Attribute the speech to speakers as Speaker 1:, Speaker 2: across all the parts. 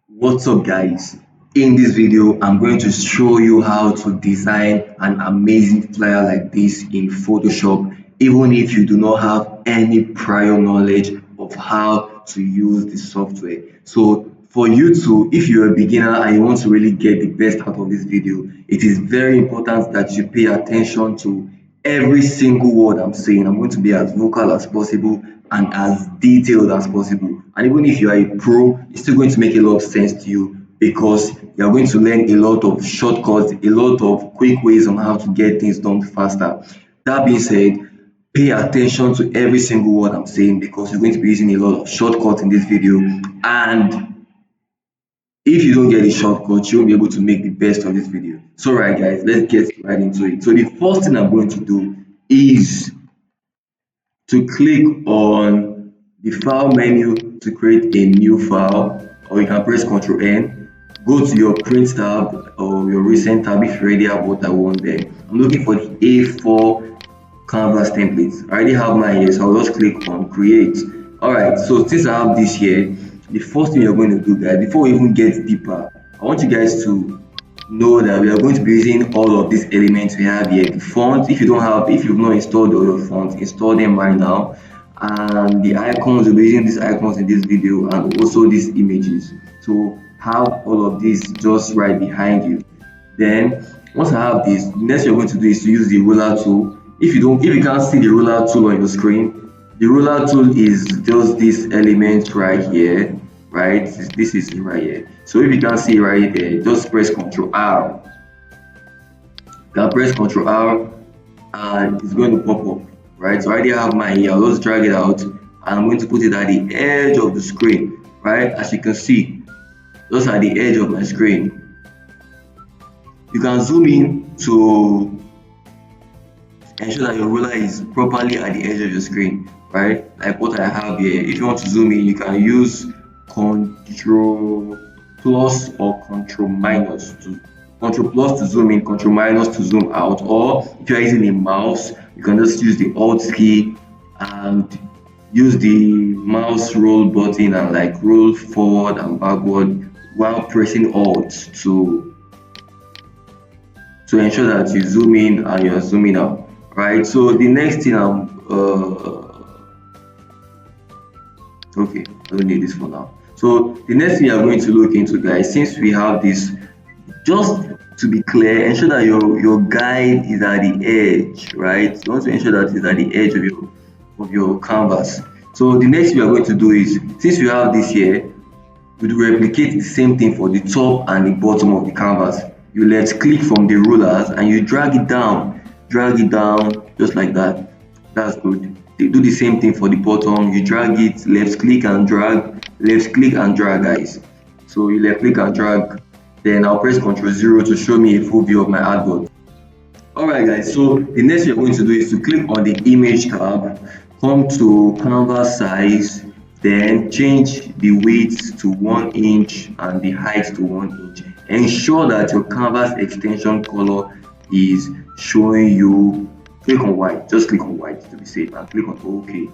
Speaker 1: What's up guys? In this video, I'm going to show you how to design an amazing flyer like this in Photoshop, even if you do not have any prior knowledge of how to use the software. So for you to, if you're a beginner and you want to really get the best out of this video, it is very important that you pay attention to every single word I'm saying. I'm going to be as vocal as possible and as detailed as possible. And even if you are a pro, it's still going to make a lot of sense to you because you're going to learn a lot of shortcuts, a lot of quick ways on how to get things done faster. That being said, pay attention to every single word I'm saying because you're going to be using a lot of shortcuts in this video. And if you don't get the shortcut, you won't be able to make the best of this video. So right guys, let's get right into it. So the first thing I'm going to do is to click on the file menu to create a new file, or you can press Ctrl N, go to your print tab or your recent tab if you already have what I want there. I'm looking for the A4 canvas templates. I already have mine here, so I'll just click on create. Alright, so since I have this here, the first thing you're going to do guys, before we even get deeper, I want you guys to know that we are going to be using all of these elements we have here. The fonts, if you've not installed all your fonts, install them right now. And the icons, we'll be using these icons in this video, and also these images. So have all of this just right behind you. Then once I have this, the next you're going to do is to use the ruler tool. If you can't see the ruler tool on your screen, the ruler tool is just this element right here, right? This is right here. So if you can't see right there, just press Ctrl R. You can press Ctrl R and it's going to pop up, right? So I already have mine here. I'll just drag it out and I'm going to put it at the edge of the screen, right? As you can see, just at the edge of my screen. You can zoom in to ensure that your ruler is properly at the edge of your screen, right? Like what I have here. If you want to zoom in, you can use Control plus or Control minus to Control plus to zoom in, Control minus to zoom out. Or if you're using a mouse, you can just use the Alt key and use the mouse roll button and like roll forward and backward while pressing Alt to ensure that you zoom in and you're zooming out, right? So the next thing okay, I don't need this for now. So the next thing you're going to look into guys, since we have this, just to be clear, ensure that your guide is at the edge, right? You want to ensure that it's at the edge of your canvas. So the next thing we are going to do is, since we have this here, we will replicate the same thing for the top and the bottom of the canvas. You left click from the rulers and you drag it down just like that. That's good. They do the same thing for the bottom. You drag it, left click and drag, guys. So you left click and drag, then I'll press Ctrl 0 to show me a full view of my artboard. Alright guys, so the next thing you're going to do is to click on the image tab, come to canvas size, then change the width to 1 inch and the height to 1 inch. Ensure that your canvas extension color is showing you. Click on white, just click on white to be safe and click on OK.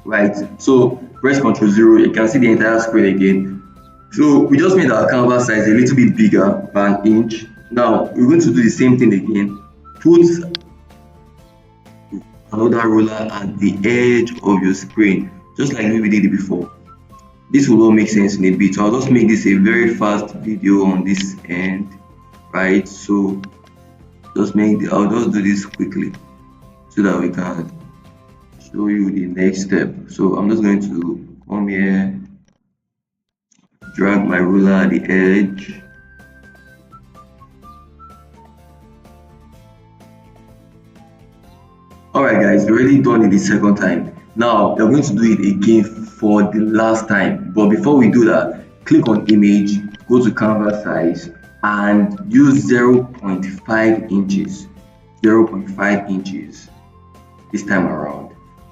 Speaker 1: Right, so press Ctrl 0, you can see the entire screen again. So we just made our canvas size a little bit bigger by 1 inch. Now we're going to do the same thing again. Put another ruler at the edge of your screen, just like we did it before. This will all make sense in a bit, so I'll just make this a very fast video on this end, right? So I'll just do this quickly so that we can show you the next step. So I'm just going to come here, drag my ruler at the edge, alright guys, we already done it the second time. Now we're going to do it again for the last time, but before we do that, click on image, go to canvas size and use 0.5 inches this time around.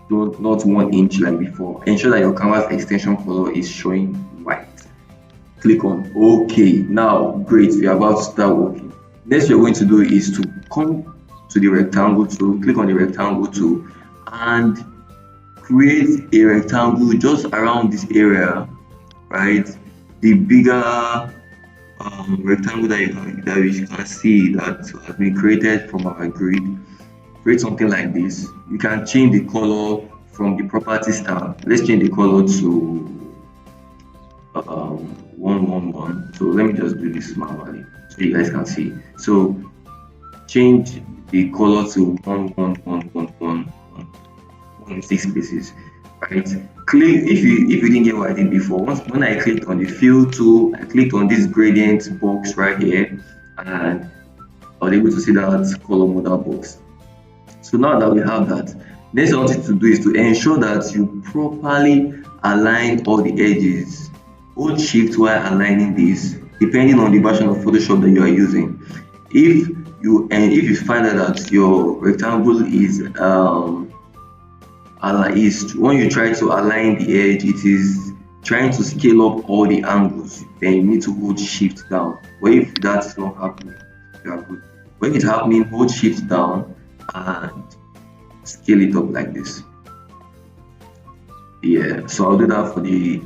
Speaker 1: Not 1 inch like before. Ensure that your canvas extension color is showing white. Click on OK. Now great, we are about to start working. Next you're going to do is to come to the rectangle tool, click on the rectangle tool and create a rectangle just around this area, right? the bigger rectangle that you can see that has been created from our grid. Create something like this. You can change the color from the properties tab. Let's change the color to 111. So let me just do this manually so you guys can see. So change the color to 11111 6 places, right? Click if you didn't get what I did before. Once when I clicked on the fill tool, I clicked on this gradient box right here, and I was able to see that color model box. So now that we have that, next I want you to do is to ensure that you properly align all the edges. Hold shift while aligning this, depending on the version of Photoshop that you are using. If you find out that your rectangle is when you try to align the edge, it is trying to scale up all the angles, then you need to hold shift down. But if that is not happening, you are good. When it's happening, hold shift down and scale it up like this. Yeah, so I'll do that for the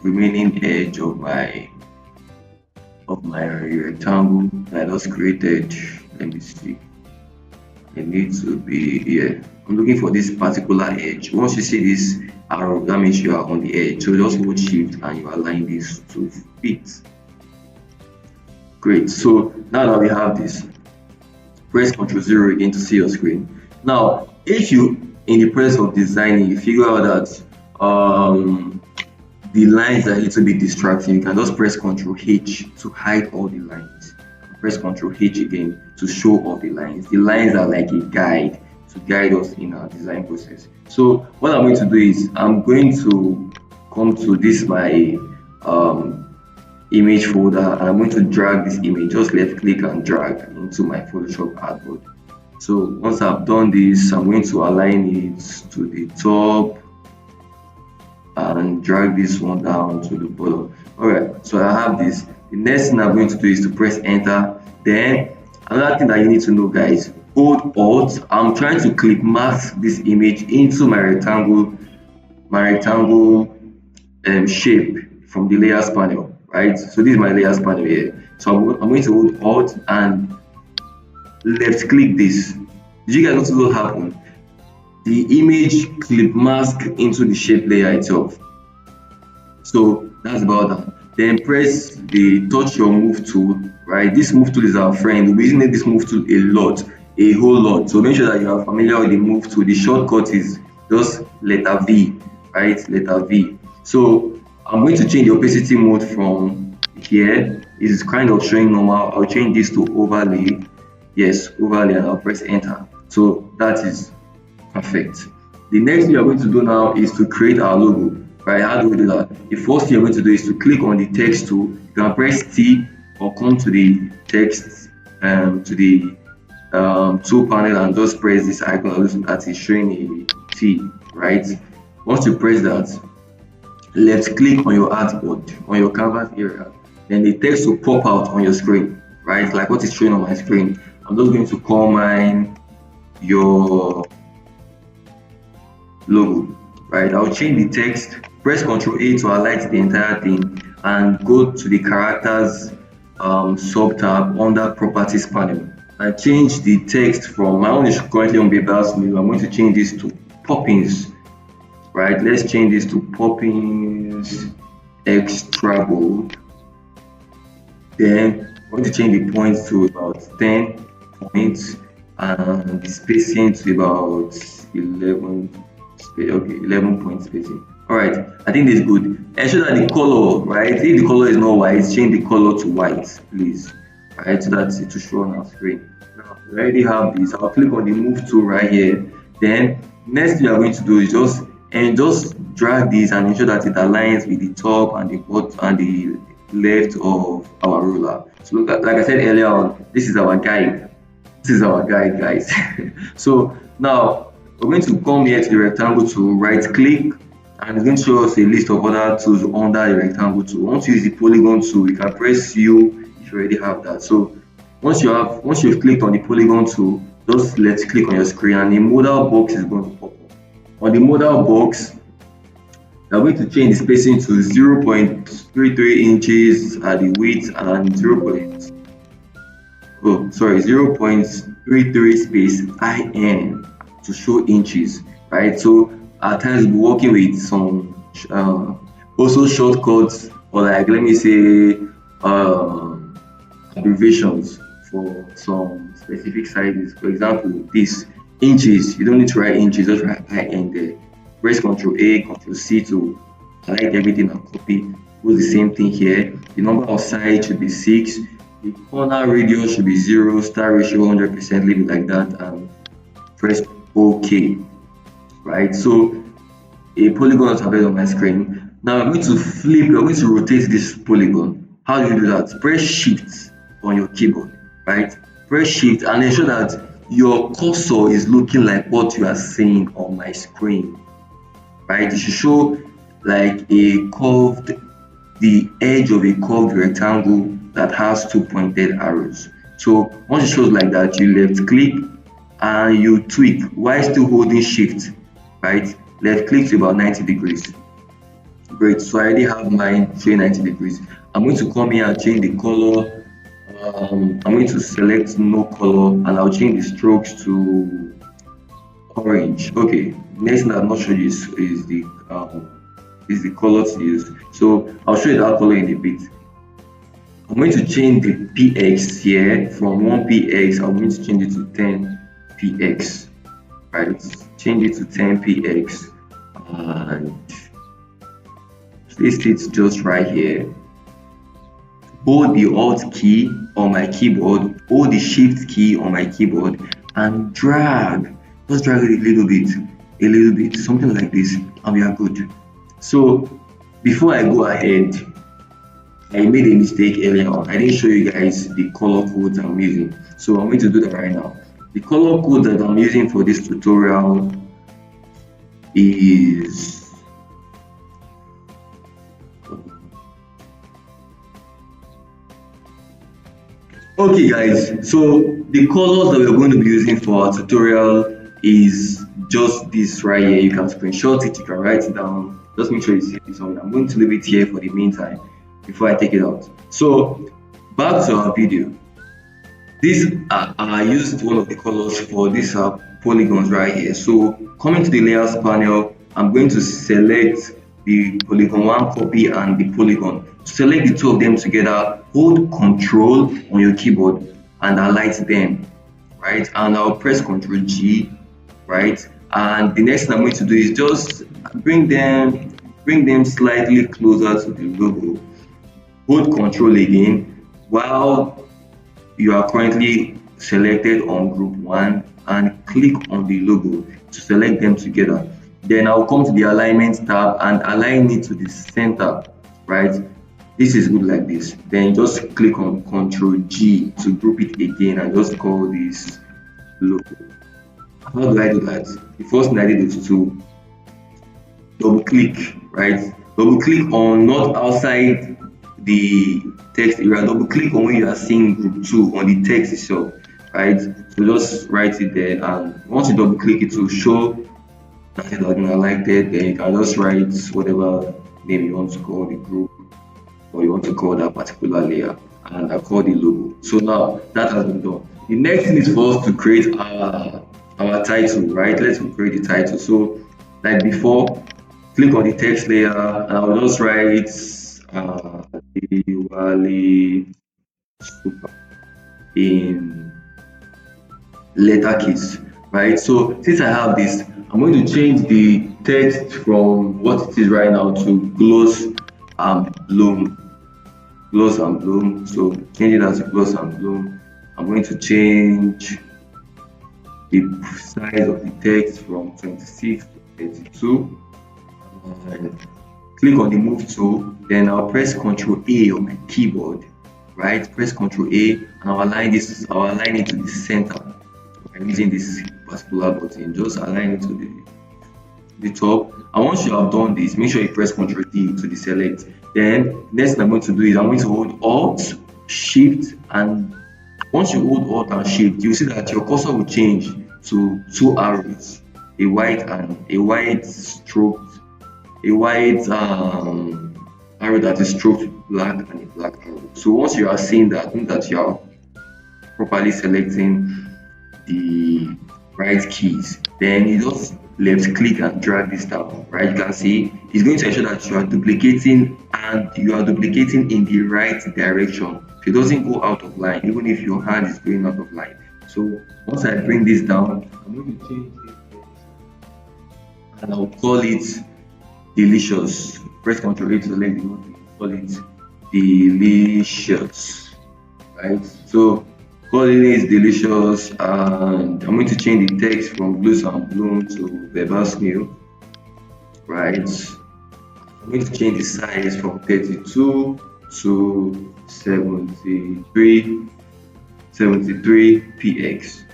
Speaker 1: remaining edge of my rectangle that I just created. Let me see. It needs to be here. I'm looking for this particular edge. Once you see this arrow, that means you are on the edge. So just hold shift and you align this to fit. Great. So now that we have this, press Ctrl 0 again to see your screen. Now, if you, in the process of designing, you figure out that the lines are a little bit distracting, you can just press Ctrl H to hide all the lines. Press Ctrl H again to show all the lines. The lines are like a guide to guide us in our design process. So what I'm going to do is I'm going to come to this my image folder, and I'm going to drag this image. Just left click and drag into my Photoshop artboard. So once I've done this, I'm going to align it to the top and drag this one down to the bottom. Alright, so I have this. The next thing I'm going to do is to press enter. Then another thing that you need to know, guys, hold Alt. I'm trying to clip mask this image into my rectangle shape from the layers panel, right? So this is my layers panel here. So I'm going to hold Alt and left click this. Did you guys notice what happened? The image clip mask into the shape layer itself. So that's about that. Then press the touch your move tool, right? This move tool is our friend. We'll be using this move tool a whole lot. So make sure that you are familiar with the move tool. The shortcut is just letter V, right? Letter V. So I'm going to change the opacity mode from here. It's kind of showing normal. I'll change this to overlay. Yes, overlay, and I'll press enter. So that is perfect. The next thing you're going to do now is to create our logo. Right, how do we do that? The first thing you're going to do is to click on the text tool. You can press T or come to the text to the tool panel and just press this icon that is showing a T, right? Once you press that, left click on your artboard, on your canvas area, then the text will pop out on your screen, right? Like what is showing on my screen. I'm just going to call mine your logo, right? I'll change the text, press Ctrl A to highlight the entire thing, and go to the characters sub tab under properties panel. I change the text from, my own is currently on Bevel's New. I'm going to change this to Poppins, right? Let's change this to Poppins extra bold. Then I'm going to change the points to about 10 points and the spacing to about 11 point spacing. All right, I think this is good. Ensure that the color, right? If the color is not white, change the color to white, please. Right, so that's it to show on our screen. Now we already have this. I'll click on the move tool right here. Then next thing you are going to do is just drag this and ensure that it aligns with the top and the bottom and the left of our ruler. So look at, like I said earlier on, this is our guide. This is our guide, guys. So now we're going to come here to the rectangle tool, right click, and it's going to show us a list of other tools under the rectangle tool. Once you use the polygon tool, you can press U if you already have that. So once you've clicked on the polygon tool, just let's click on your screen and the modal box is going to pop up. On the modal box, I'm going to change the spacing to 0.33 inches at the width and 0.33 space IN to show inches, right? So at times we'll be working with some also shortcuts, or like let me say abbreviations for some specific sizes. For example, this inches, you don't need to write inches, just write IN there. Press Ctrl A, Ctrl C to highlight everything and copy. Do the same thing here. The number of sides should be 6. The corner radius should be 0. Star ratio 100%. Leave it like that and press OK. Right. So a polygon is appeared on my screen. Now I'm going to flip. We're going to rotate this polygon. How do you do that? Press Shift on your keyboard. Right. Press Shift and ensure that your cursor is looking like what you are seeing on my screen. Right. It should show like the edge of a curved rectangle that has 2 pointed arrows. So once it shows like that, you left click and you tweak while still holding Shift, right? Left click to about 90 degrees. Great. So I already have mine showing 90 degrees. I'm going to come here and change the color. I'm going to select no color and I'll change the strokes to orange. Okay. Next thing I've not shown you is the color to use. So I'll show you that color in a bit. I'm going to change the px here from 1 px. I'm going to change it to 10 px. Right, change it to 10 px and place it just right here. Hold the Alt key on my keyboard, hold the Shift key on my keyboard, and drag. Just drag it a little bit, something like this, and we are good. So before I go ahead, I made a mistake earlier on. I didn't show you guys the color codes I'm using. So I'm going to do that right now. The color code that I'm using for this tutorial is okay guys, so the colors that we're going to be using for our tutorial is just this right here. You can screenshot it, you can write it down. Just make sure you see it somewhere. I'm going to leave it here for the meantime before I take it out. So back to our video. These I used one of the colors for these polygons right here. So coming to the layers panel, I'm going to select the polygon 1 copy and the polygon. To select the two of them together, hold Ctrl on your keyboard and highlight them, right? And I'll press Ctrl G, right? And the next thing I'm going to do is just bring them slightly closer to the logo. Hold Ctrl again while you are currently selected on group 1 and click on the logo to select them together. Then I'll come to the alignment tab and align it to the center, right? This is good like this. Then just click on Ctrl G to group it again and just call this logo. How do I do that? The first thing I did is to double click, right? Double click on not outside the text area, double click on when you are seeing group 2 on the text itself, right? So just write it there, and once you double click it will show that it has been highlighted. Then you can just write whatever name you want to call the group or you want to call that particular layer, and I'll call the logo. So now that has been done. The next thing is for us to create our title, right? Let's create the title. So like before, click on the text layer and I'll just write Diwali Super in letter keys, right? So since I have this, I'm going to change the text from what it is right now to gloss and bloom. So change it as gloss and bloom. I'm going to change the size of the text from 26 to 32 and click on the move tool. Then I'll press Ctrl A on my keyboard, right? Press Ctrl A and I'll align it to the center. I'm using this particular button, just align it to the top. And once you have done this, make sure you press Ctrl D to deselect. Then next thing I'm going to do is I'm going to hold Alt, Shift, and once you hold Alt and Shift, you'll see that your cursor will change to two arrows, a white stroke a white arrow that is stroked black and a black arrow. So once you are seeing that, mean that you are properly selecting the right keys. Then you just left click and drag this down, right? You can see it's going to ensure that you are duplicating and you are duplicating in the right direction. So it doesn't go out of line, even if your hand is going out of line. So once I bring this down, I'm going to change it and I'll call it delicious. Press Ctrl A to select the whole thing. Call it delicious, right? So calling is delicious, and I'm going to change the text from blues and bloom to verbal snail, right? I'm going to change the size from 32 to 73 px.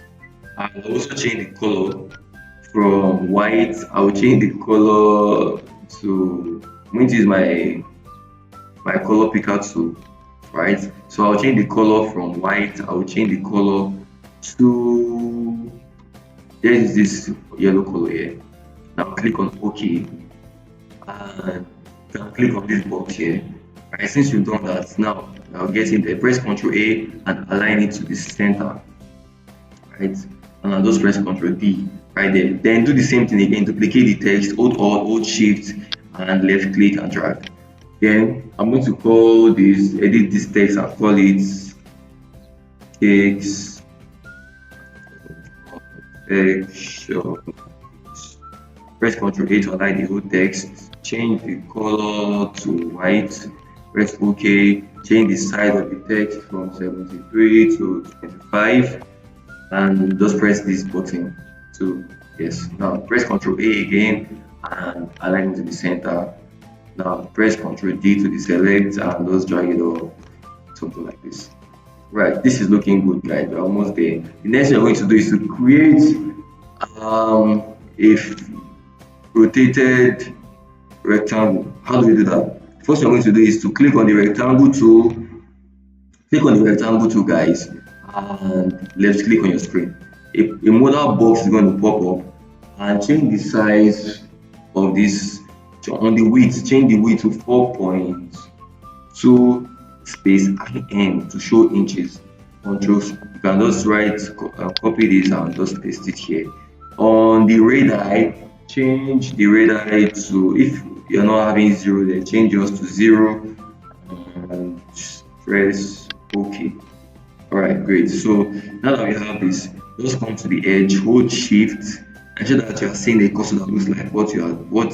Speaker 1: I'll also change the color from white. I'll change the color to, I'm going to use my color picker tool, right? So I'll change the color from white. I'll change the color to, there is this yellow color here. Now click on OK and you can click on this box here. Right, since you've done that, now I'll get in there. Press Ctrl A and align it to the center, right? And I'll just press Ctrl D right there. Then do the same thing again. Duplicate the text. Hold Alt, hold Shift, and left click and drag. Then I'm going to call this, edit this text and call it text section. Press Ctrl A to align the whole text. Change the color to white. Press OK. Change the size of the text from 73 to 25, and just press this button to, yes. Now press Ctrl A again and align it to the center. Now press Ctrl D to deselect and just drag it up, something like this. Right, this is looking good, guys. We're almost there. The next thing we're going to do is to create a rotated rectangle. How do we do that? First thing we're going to do is to click on the rectangle tool. Click on the rectangle tool, guys, and left click on your screen. A modal box is going to pop up, and change the size of this. On the width, change the width to 4.2 space IN to show inches. Control, you can just write, copy this and just paste it here. On the radii, change the radii to, if you're not having 0, then change yours to 0 and press OK. Alright, great. So now that we have this, just come to the edge, hold Shift, ensure that you are seeing a cursor that looks like what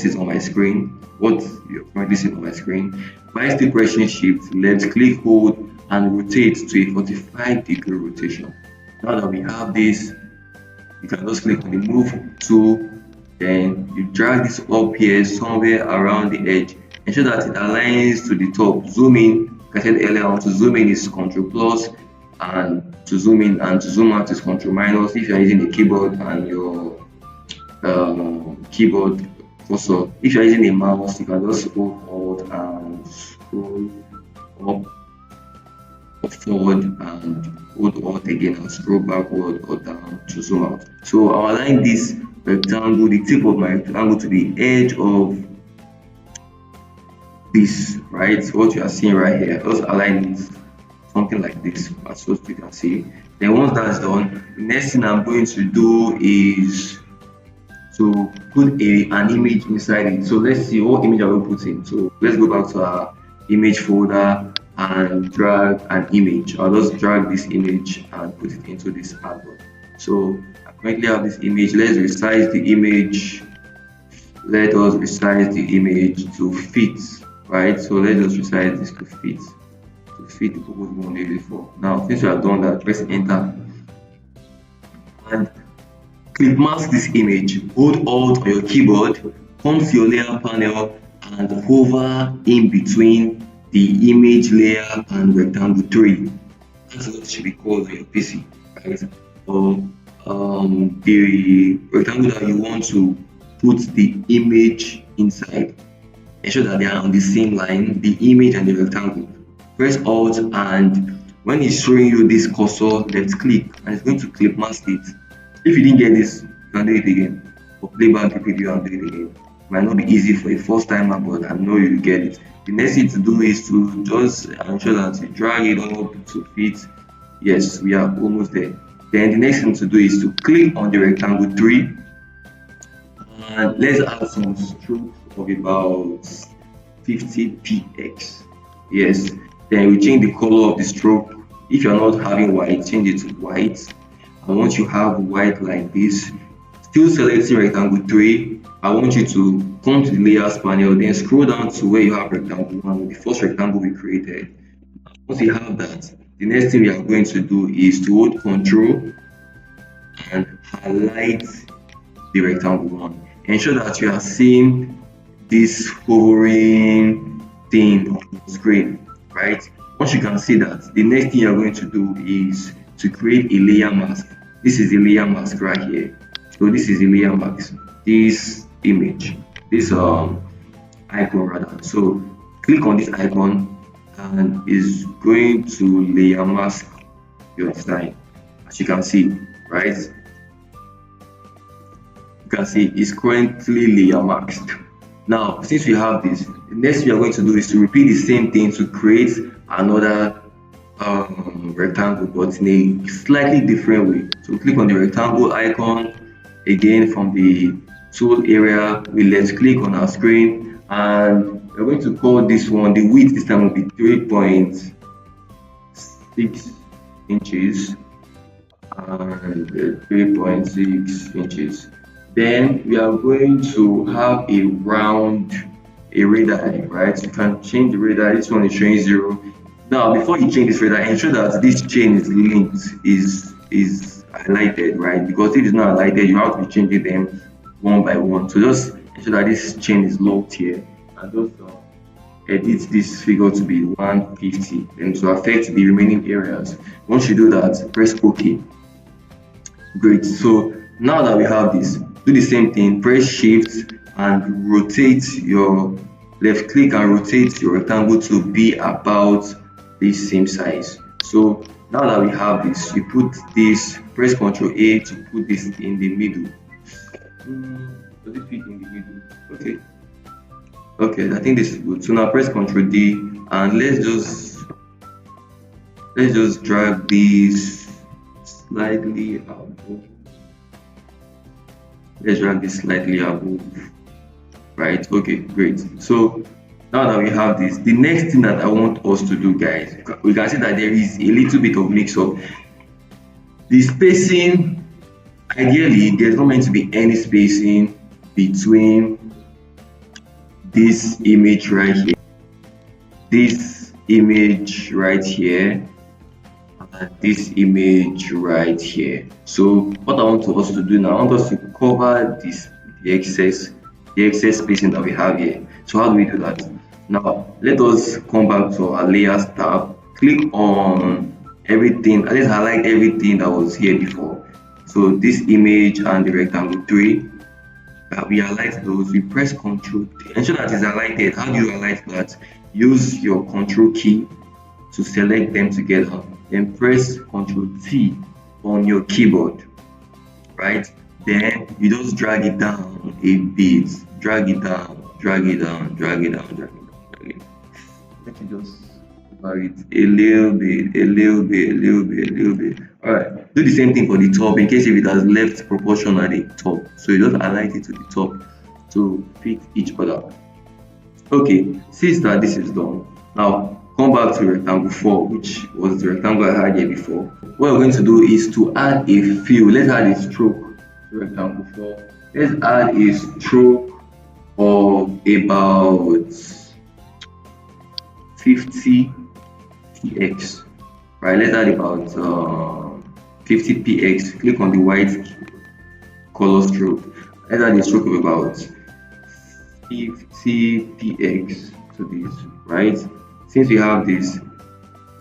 Speaker 1: is on my screen, what you're currently seeing on my screen. While still pressing Shift, left click, hold, and rotate to a 45-degree rotation. Now that we have this, you can just click on the move tool, then you drag this up here somewhere around the edge. Ensure that it aligns to the top. Zoom in. Like I said earlier on, to zoom in is Ctrl plus, and to zoom in and to zoom out is Ctrl minus. If you're using a keyboard and your keyboard cursor, if you're using a mouse, you can just hold Alt and scroll up forward and hold Alt again and scroll backward or down to zoom out. So I'll align this rectangle, the tip of my rectangle, to the edge of this, right? So what you are seeing right here, just align it something like this, as you can see. Then once that's done, the next thing I'm going to do is to put an image inside it. So let's see what image I will put in. So let's go back to our image folder and drag an image. I'll just drag this image and put it into this album. So I currently have this image. Let's resize the image. Let us resize the image to fit, right? So let's just resize this to fit the purpose we wanted before. Now, since you have done that, press enter and clip mask this image. Hold Alt on your keyboard, come to your layer panel and hover in between the image layer and rectangle 3. That's what it should be called on your PC, right? Or the rectangle that you want to put the image inside. Ensure that they are on the same line, the image and the rectangle. Press Alt, and when it's showing you this cursor, left click and it's going to clip mask it. If you didn't get this, you can do it again, or play back the video and do it again. might not be easy for a first timer, but I know you get it. The next thing to do is to just ensure that you drag it up to fit. Yes, we are almost there. Then the next thing to do is to click on the rectangle 3 and let's add some strokes of about 50 px. Yes, then we change the color of the stroke. If you're not having white, change it to white. And once you have white like this, still selecting rectangle 3, I want you to come to the layers panel, then scroll down to where you have rectangle 1, the first rectangle we created. Once you have that, the next thing we are going to do is to hold Ctrl and highlight the rectangle 1. Ensure that you are seeing this hovering thing on the screen, right? Once you can see that, the next thing you are going to do is to create a layer mask. This is a layer mask right here. So this is a layer mask. This image, this icon rather. So click on this icon and is going to layer mask your design. As you can see, right? You can see it's currently layer masked. Now, since we have this, the next thing we are going to do is to repeat the same thing to create another rectangle, but in a slightly different way. So click on the rectangle icon again from the tool area. We let's click on our screen and we're going to call this one, the width this time will be 3.6 inches and 3.6 inches. Then we are going to have a round radii, right? You can change the radii. This one is showing 0. Now, before you change this radii, ensure that this chain is linked, is highlighted, right? Because if it's not highlighted, you have to be changing them one by one. So just ensure that this chain is locked here, and just edit this figure to be 150, and to affect the remaining areas. Once you do that, press OK. Great. So now that we have this, do the same thing. Press Shift and rotate your left click and rotate your rectangle to be about the same size. So now that we have this, you put this, press Ctrl A to put this in the middle. Does it fit in the middle? Okay. Okay, I think this is good. So now press Ctrl D and let's just drag this slightly above. Let's drag this slightly above. Right, okay, great. So now that we have this, the next thing that I want us to do, guys, we can see that there is a little bit of mix up. The spacing, ideally, there's not meant to be any spacing between this image right here, this image right here, and this image right here. So what I want us to do now, I want us to cover this, the excess spacing that we have here. So how do we do that? Now let us come back to our layers tab, click on everything, let's highlight everything that was here before. So this image and the rectangle 3, we highlight those, we press Ctrl D, ensure that it's highlighted. How do you highlight that? Use your Ctrl key to select them together, then press Ctrl T on your keyboard, right? Then you just drag it down a bit, drag it down. Let me just cover it a little bit. All right, do the same thing for the top in case if it has left proportion at the top. So you just highlight it to the top to fit each other. Okay, since that this is done, now come back to rectangle 4, which was the rectangle I had here before. What we're going to do is to add a fill. Let's add a stroke to rectangle 4. Let's add a stroke of about 50px, right? Let's add about 50px. Click on the white color stroke. Let's add a stroke of about 50px to this, right? Since we have this,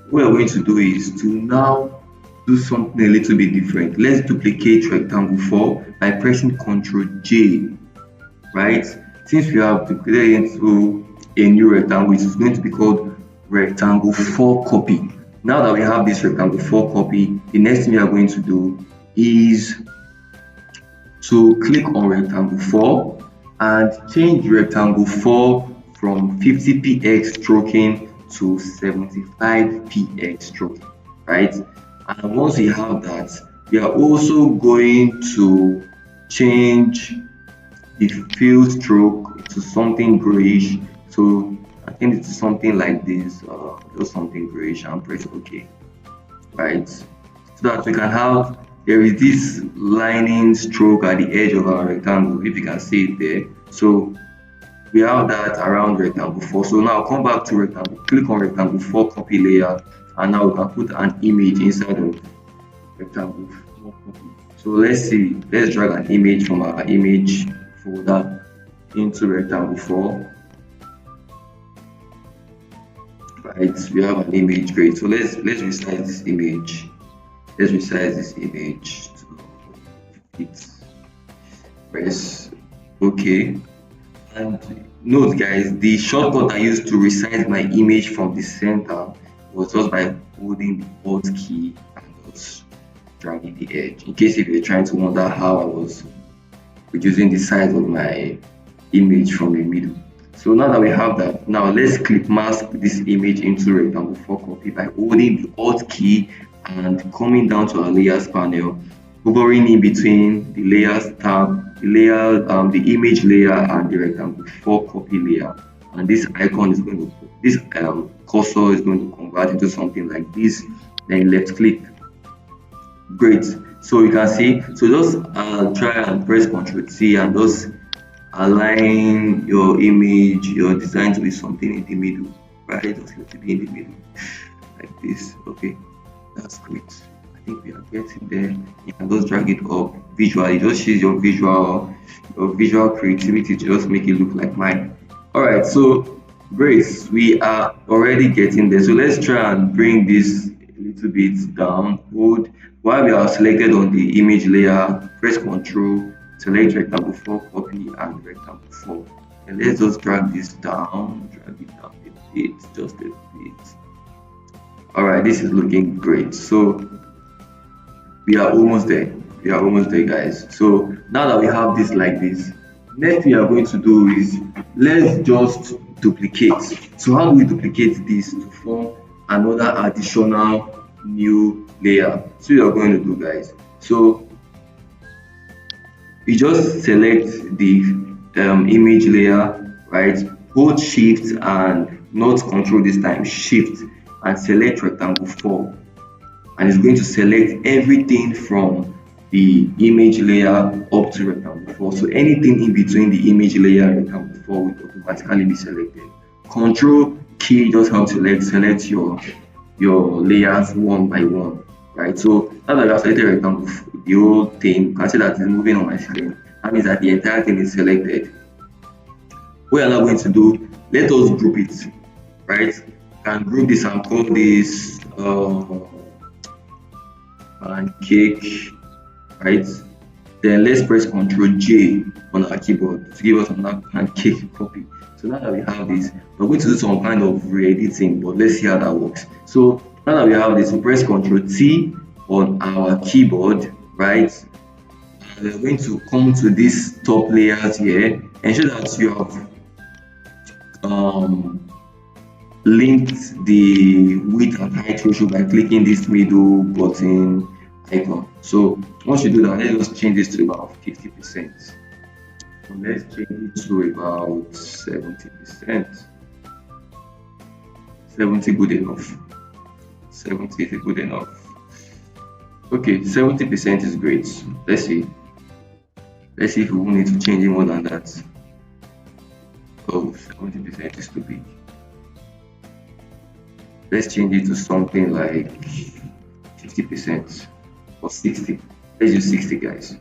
Speaker 1: what we're going to do is to now do something a little bit different. Let's duplicate rectangle 4 by pressing Ctrl J, right? Since we have duplicated into a new rectangle, it is going to be called rectangle 4 copy. Now that we have this rectangle 4 copy, the next thing we are going to do is to click on rectangle 4 and change rectangle 4 from 50px stroking to 75px stroking, right? And once we have that, we are also going to change the fill stroke to something grayish. So I think it's something like this, just something grayish, and press OK, right? So that we can have, there is this lining stroke at the edge of our rectangle, if you can see it there. So we have that around rectangle 4. So now come back to rectangle, click on rectangle 4 copy layer, and now we can put an image inside of rectangle 4 copy. So let's see, let's drag an image from our image folder into rectangle 4. Right, we have an image, great. So let's resize this image. Let's resize this image to fit. Press OK. And note guys, the shortcut I used to resize my image from the center was just by holding the Alt key and just dragging the edge. In case if you're trying to wonder how I was reducing the size of my image from the middle. So now that we have that, now let's clip mask this image into rectangle 4 copy by holding the Alt key and coming down to our layers panel, hovering in between the layers tab, the image layer and the rectangle 4 copy layer. And this icon is going to, this cursor is going to convert into something like this. Then left click. Great. So you can see, so just try and press Ctrl T and just align your image, your design to be something in the middle, right? Just let it be in the middle, like this. Okay, that's great. I think we are getting there. You can just drag it up visually. Just use your visual creativity to just make it look like mine. All right, so great. We are already getting there. So let's try and bring this a little bit down. Hold while we are selected on the image layer. Press Ctrl. Select rectangle 4 copy and rectangle 4, and let's just drag this down, drag it down a bit, just a bit. All right, this is looking great. So we are almost there, guys. So now that we have this like this, next we are going to do is let's just duplicate. So how do we duplicate this to form another additional new layer? So we are going to do, guys, so you just select the image layer, right? Hold shift and not control this time, shift and select rectangle 4, and it's going to select everything from the image layer up to rectangle 4. So anything in between the image layer and rectangle 4 will automatically be selected. Control key just helps select your layers one by one, right? So now that I have selected rectangle, the whole thing, you can see that it's moving on my screen. That means that the entire thing is selected. What we are now going to do, let us group it, right? You can group this and call this pancake, right? Then let's press Ctrl J on our keyboard to give us another pancake copy. So now that we have this, we're going to do some kind of re-editing, but let's see how that works. So now that we have this, we press Ctrl T on our keyboard, right? And we're going to come to these top layers here, ensure that you have linked the width and height ratio by clicking this middle button icon. So once you do that, let's just change this to about 50%. So let's change it to about 70%. 70 good enough. 70 is good enough. Okay, 70% is great. Let's see. Let's see if we will need to change it more than that. Oh, 70% is too big. Let's change it to something like 50% or 60. Let's use 60, guys.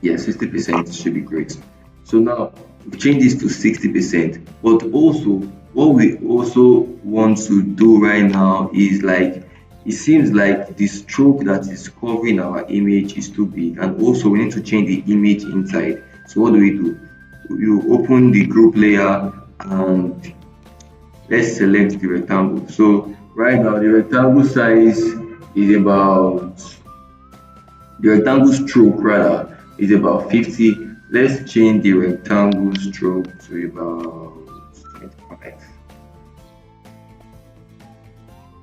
Speaker 1: Yeah, 60% should be great. So now we change this to 60%, but also what we also want to do right now is, like, it seems like the stroke that is covering our image is too big, and also we need to change the image inside. So what do? You open the group layer and let's select the rectangle. So right now the rectangle size is about, the rectangle stroke rather is about 50. Let's change the rectangle stroke to about 25.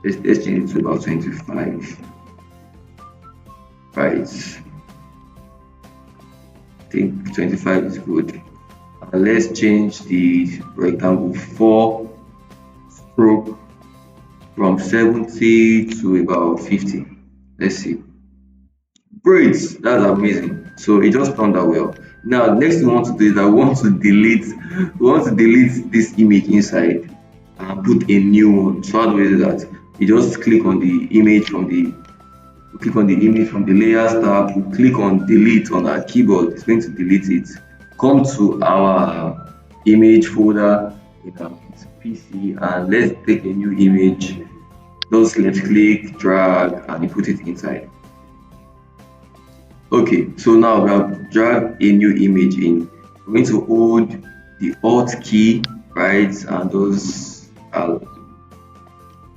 Speaker 1: Let's change it to about 25. Right. I think 25 is good. And let's change the rectangle 4 stroke from 70 to about 50. Let's see. Great, that's amazing. So it just turned out well. Now, next thing we want to do is that we want to delete this image inside and put a new one. So how do we do that? You just click on the image from the layers tab, we click on delete on our keyboard, it's going to delete it. Come to our image folder in our PC and let's take a new image. Just left click, drag, and you put it inside. Okay, so now we have dragged a new image in. We're going to hold the Alt key, right, and those I'll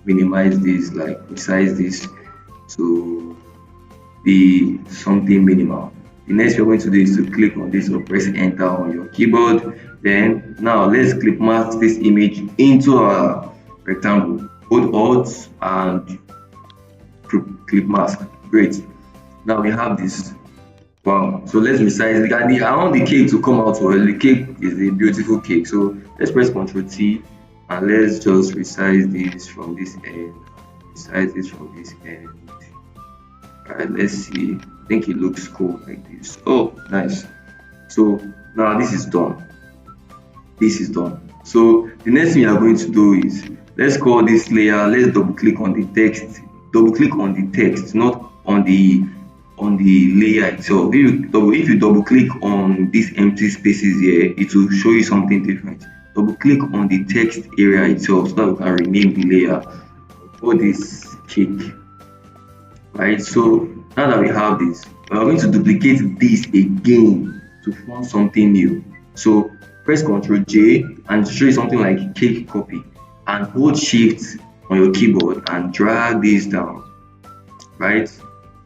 Speaker 1: minimize this, like resize this to be something minimal. The next we're going to do is to click on this or press enter on your keyboard. Then now let's clip mask this image into our rectangle. Hold Alt and clip mask. Great. Now we have this. Wow. So let's resize it. And I want the cake to come out well. The cake is a beautiful cake. So let's press Ctrl T and let's just resize this from this end. Resize this from this end. Alright, let's see. I think it looks cool like this. Oh, nice. So now this is done. This is done. So the next thing we are going to do is let's call this layer. Let's double click on the text. Double click on the text, not on the layer itself. If you double click on these empty spaces here, it will show you something different. Double click on the text area itself so that we can rename the layer. Call this cake. Right, so now that we have this, we are going to duplicate this again to form something new. So press Ctrl J and show you something like cake copy and hold shift on your keyboard and drag this down. Right,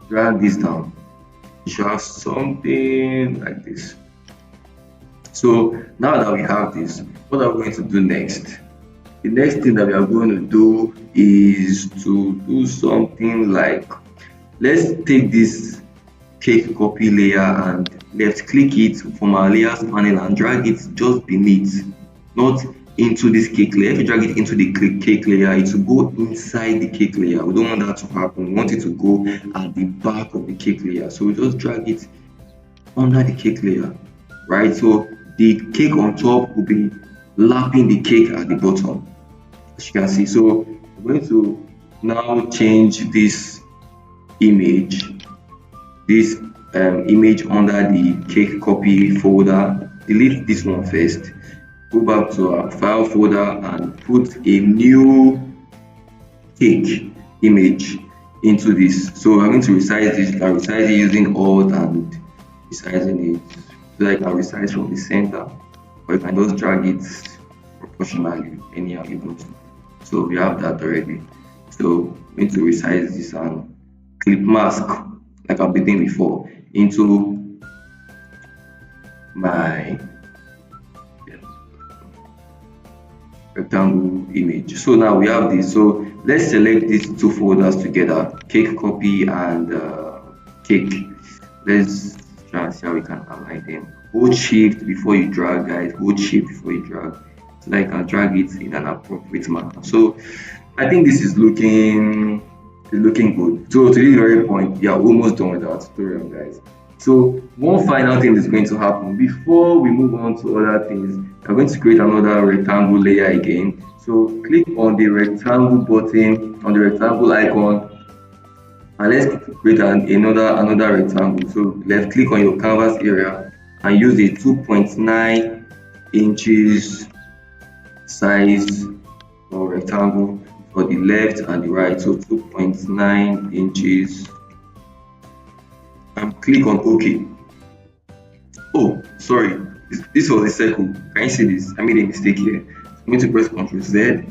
Speaker 1: drag this down. You should have something like this. So now that we have this, what are we going to do next? The next thing that we are going to do is to do something like, let's take this cake copy layer and left click it from our layers panel and drag it just beneath, not into this cake layer. If you drag it into the cake layer, it will go inside the cake layer. We don't want that to happen. We want it to go at the back of the cake layer. So we just drag it under the cake layer, right? So the cake on top will be lapping the cake at the bottom, as you can see. So we're going to now change this image under the cake copy folder. Delete this one first, go back to our file folder and put a new cake image into this. So I'm going to resize this. You can resize it using Alt and resizing it so I can resize from the center, or you can just drag it proportionally anyhow you want to. So we have that already. So I'm going to resize this and clip mask like I've been doing before into my rectangle image. So now we have this. So let's select these two folders together, cake copy and cake. Let's try and see how we can align them. Hold shift before you drag, guys. Hold shift before you drag, so that I can drag it in an appropriate manner. So I think this is looking good. So to this very point, yeah, we're almost done with our tutorial, guys. So one final thing is going to happen before we move on to other things. I'm going to create another rectangle layer again. So click on the rectangle button on the rectangle icon and let's create another rectangle. So left click on your canvas area and use a 2.9 inches size for rectangle for the left and the right. So 2.9 inches and click on OK. Oh, sorry, this was a circle. Can you see this? I made a mistake here. I'm going to press Ctrl Z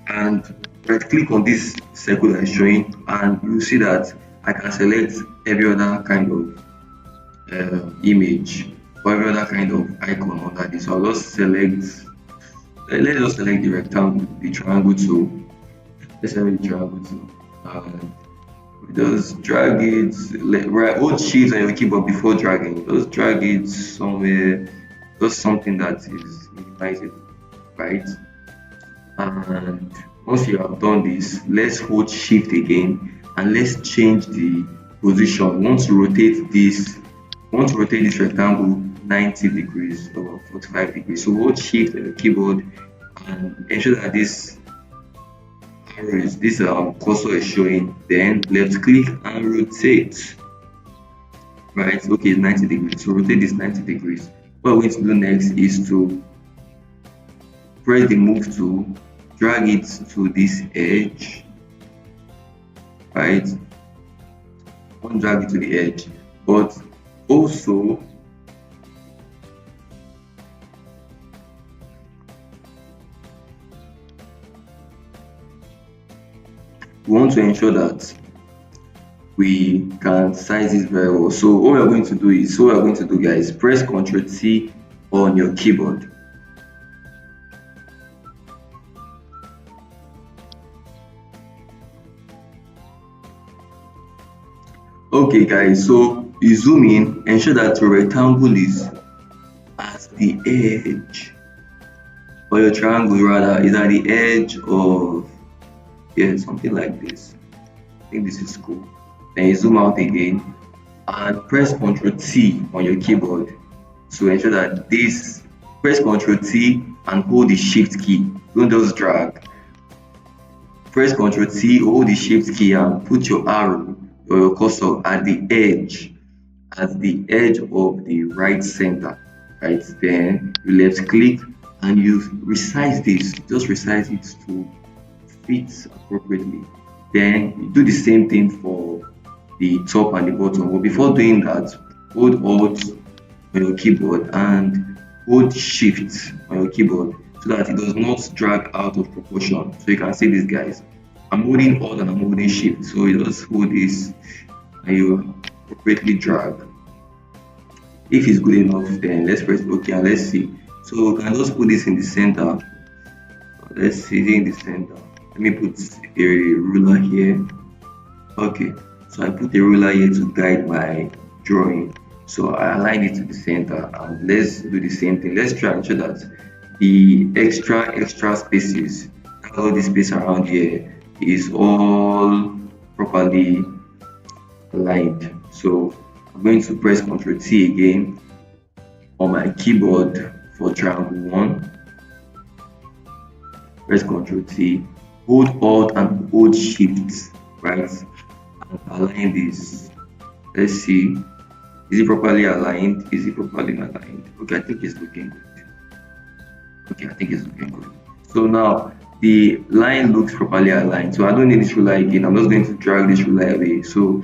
Speaker 1: and right click on this circle that is showing, and you see that I can select every other kind of image or every other kind of icon under this. So I'll just select, let's just select the rectangle, the triangle tool. Let's select the triangle tool. And we just drag it, right, hold shift on your keyboard before dragging. Just drag it somewhere, just something that is minimizable, right? And once you have done this, let's hold shift again and let's change the position. We want to rotate this, we want to rotate this rectangle 90 degrees or 45 degrees. So hold shift on the keyboard and ensure that this arrow is, this cursor is showing. Then left click and rotate. Right, okay, 90 degrees. So rotate this 90 degrees. What we're going to do next is to press the move tool, drag it to this edge, right? Don't drag it to the edge, but also we want to ensure that we can size this very well. So what we're going to do is, guys, press Ctrl T on your keyboard. Okay guys, so you zoom in, ensure that your rectangle is at the edge, or your triangle rather is at the edge of, yeah, something like this. I think this is cool. Then you zoom out again and press Ctrl T on your keyboard to ensure that this, press Ctrl T and hold the shift key, don't just drag. Press Ctrl T, hold the shift key and put your arrow or your cursor at the edge of the right center, right? Then you left click and you resize this, just resize it to fit appropriately. Then you do the same thing for the top and the bottom. But before doing that, hold Alt on your keyboard and hold Shift on your keyboard so that it does not drag out of proportion. So you can see this, guys. I'm holding Alt and I'm holding Shift. So you just hold this and you appropriately drag. If it's good enough, then let's press OK and let's see. So we can just put this in the center. Let's see it in the center. Let me put a ruler here. Okay, so I put a ruler here to guide my drawing. So I align it to the center and let's do the same thing. Let's try and ensure that the extra spaces, all the space around here, is all properly aligned. So I'm going to press Ctrl T again on my keyboard for triangle 1. Press Ctrl T, hold Alt and hold Shift, right? And align this. Let's see. Is it properly aligned? Is it properly aligned? Okay, I think it's looking good. Okay, I think it's looking good. So now the line looks properly aligned. So I don't need this ruler again. I'm just going to drag this ruler away. So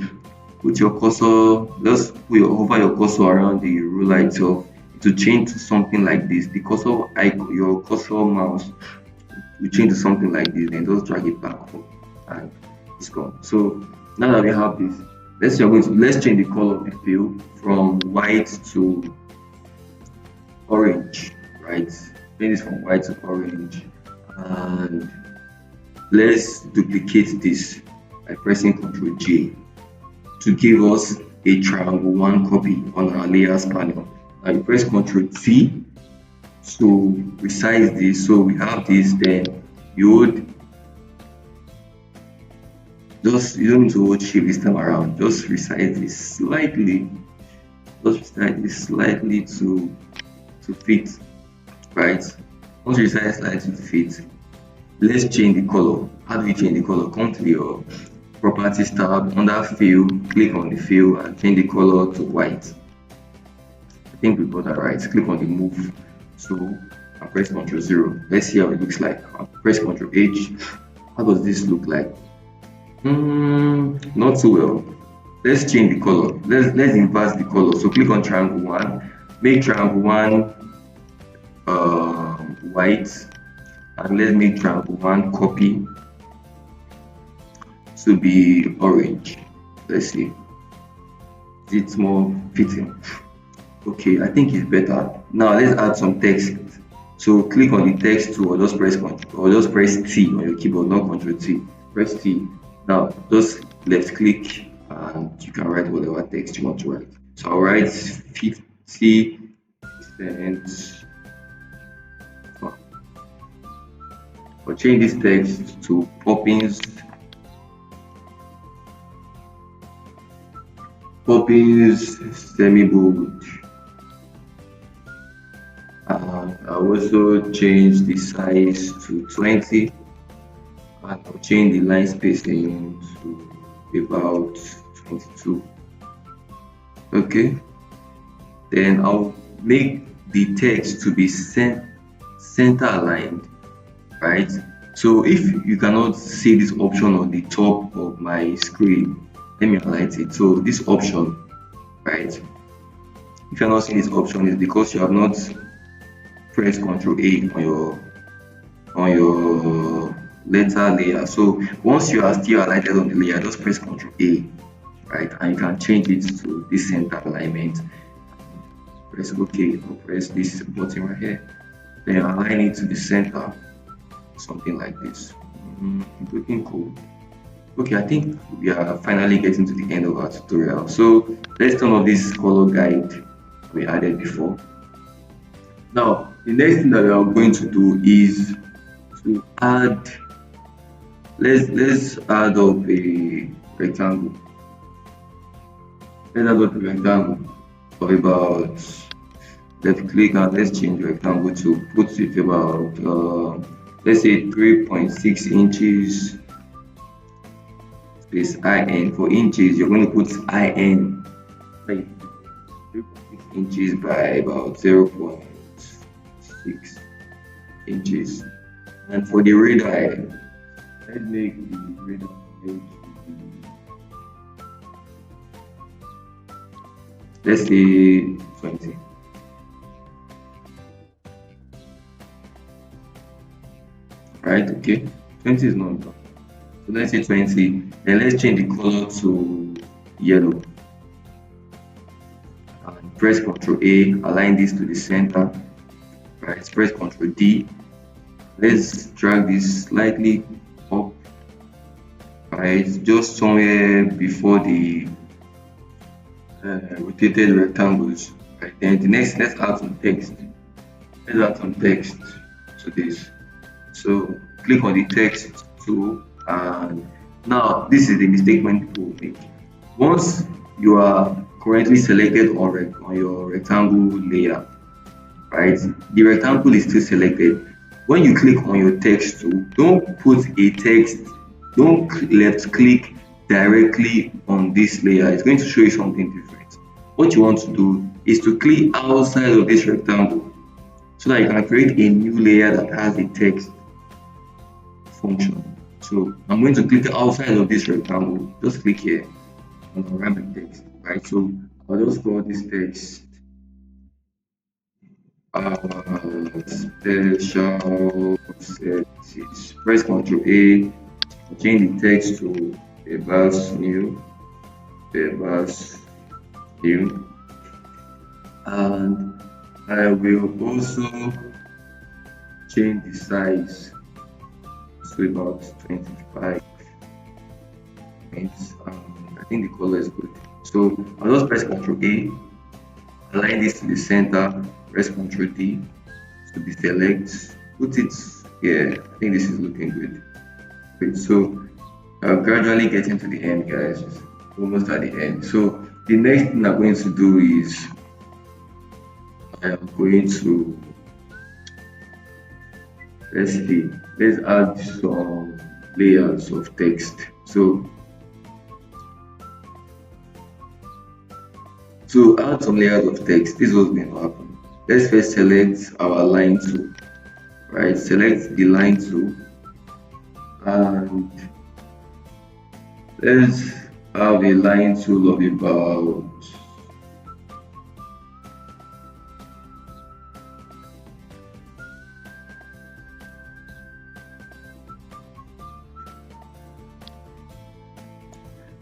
Speaker 1: put your cursor, just hover your cursor around the ruler itself to change to something like this. The cursor icon, your cursor mouse will change to something like this, and just drag it back up and it's gone. So now that we have this, let's change the color of the fill from white to orange, right? Change this from white to orange, and let's duplicate this by pressing Ctrl J to give us a triangle 1 copy on our layers panel. Now you press Ctrl T to resize this. So we have this, then you would just, you don't need to hold shift this time around, just resize this slightly, to fit, right? Once you resize slightly to fit, let's change the color. How do we change the color? Come to your properties tab, under fill, click on the fill and change the color to white. I think we got that right. Click on the move tool and press Ctrl 0. Let's see how it looks like. Press Ctrl H. How does this look like? Not so well. Let's change the color. Let's invert the color. So click on triangle 1, make triangle 1 white, and let's make triangle 1 copy to be orange. Let's see. It's more fitting. Okay, I think it's better. Now let's add some text. So click on the text tool or just press Ctrl or just press T on your keyboard, not Ctrl T. Press T. Now just left click and you can write whatever text you want to write. So I'll write 50% or change this text to Poppins semi-bold. I'll also change the size to 20 and I'll change the line spacing to about 22. Okay, then I'll make the text to be center aligned, right? So if you cannot see this option on the top of my screen, let me highlight it. So this option, right? If you're not seeing this option, is because you have not pressed Ctrl A on your letter layer. So once you are still highlighted on the layer, just press Ctrl A, right? And you can change it to this center alignment. Press OK or press this button right here. Then align it to the center, something like this. It's looking cool. Okay, I think we are finally getting to the end of our tutorial. So let's turn off this color guide we added before. Now, the next thing that we are going to do is to add, let's add up a rectangle. Let's add up a rectangle of about, left click and let's change the rectangle to put it about, let's say 3.6 inches. Space in. For inches, you're going to put in like 3.6 inches by about 0.6 inches. And for the radii, let's make the radii let's say 20. Right, okay. 20 is not bad. So let's say 20. Then let's change the color to yellow. And press Ctrl A, align this to the center. Right, press Ctrl D. Let's drag this slightly up. Right, just somewhere before the rotated rectangles. Right, then the next, let's add some text. Let's add some text to this. So click on the text tool, and now this is the mistake many people make. Once you are currently selected on your rectangle layer, right, the rectangle is still selected. When you click on your text tool, don't put a text, don't left click directly on this layer. It's going to show you something different. What you want to do is to click outside of this rectangle so that you can create a new layer that has a text function. So I'm going to click outside of this rectangle. Just click here and I'll write my text, right? So I'll just call this text special settings. Press Ctrl A, change the text to about new, and I will also change the size to about 25. I think the color is good. So I'll just press Ctrl A, align this to the center, press Ctrl D to deselect, put it here. I think this is looking good. Great. So gradually getting to the end, guys. Almost at the end. So the next thing I'm going to do is I am going to, let's add some layers of text. So to add some layers of text, this is what's going to happen. Let's first select our line tool, right? Select the line tool and let's have a line tool of about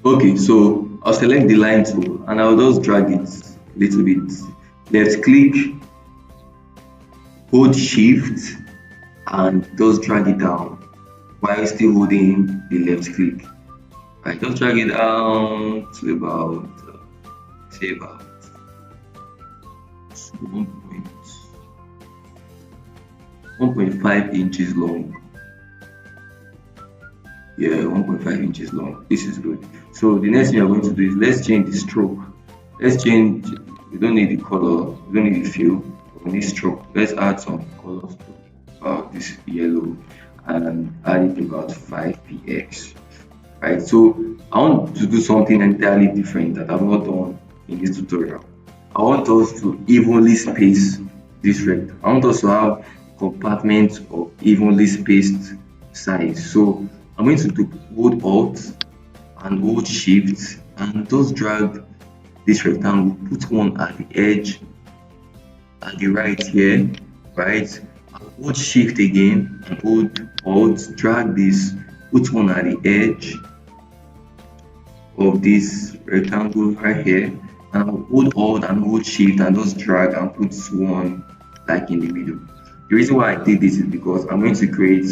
Speaker 1: okay, so I'll select the line tool and I'll just drag it a little bit left click, hold shift and just drag it down while still holding the left click. Right, just drag it down to about say about 1.5 inches long. Yeah, 1.5 inches long. This is good. So the next thing we're going to do is let's change the stroke. Let's change. We don't need the color. We don't need the fill. We need stroke. Let's add some colors to this yellow and add it to about 5px. Right. So I want to do something entirely different that I've not done in this tutorial. I want us to evenly space this rectangle. I want us to have compartments of evenly spaced size. So I'm going to do hold alt and hold shift and just drag this rectangle, put one at the edge at the right here, right? Hold shift again and hold alt, drag this, put one at the edge of this rectangle right here, and I'll hold alt and hold shift and just drag and put one like in the middle. The reason why I did this is because I'm going to create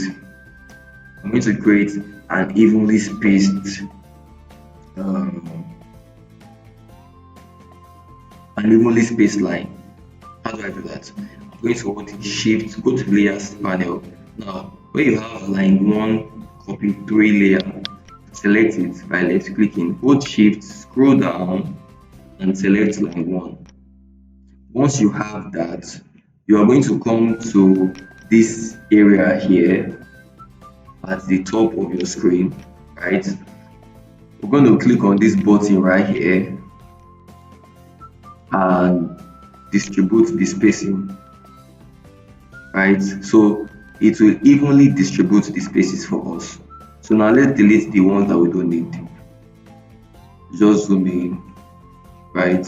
Speaker 1: an evenly spaced line. How do I do that? I'm going to hold shift, go to layers panel. Now when you have line 1 copy 3 layer, select it by left clicking, hold shift, scroll down and select line 1. Once you have that, you are going to come to this area here at the top of your screen, right? We're going to click on this button right here and distribute the spacing, right? So it will evenly distribute the spaces for us. So now let's delete the ones that we don't need. Just zoom in, right?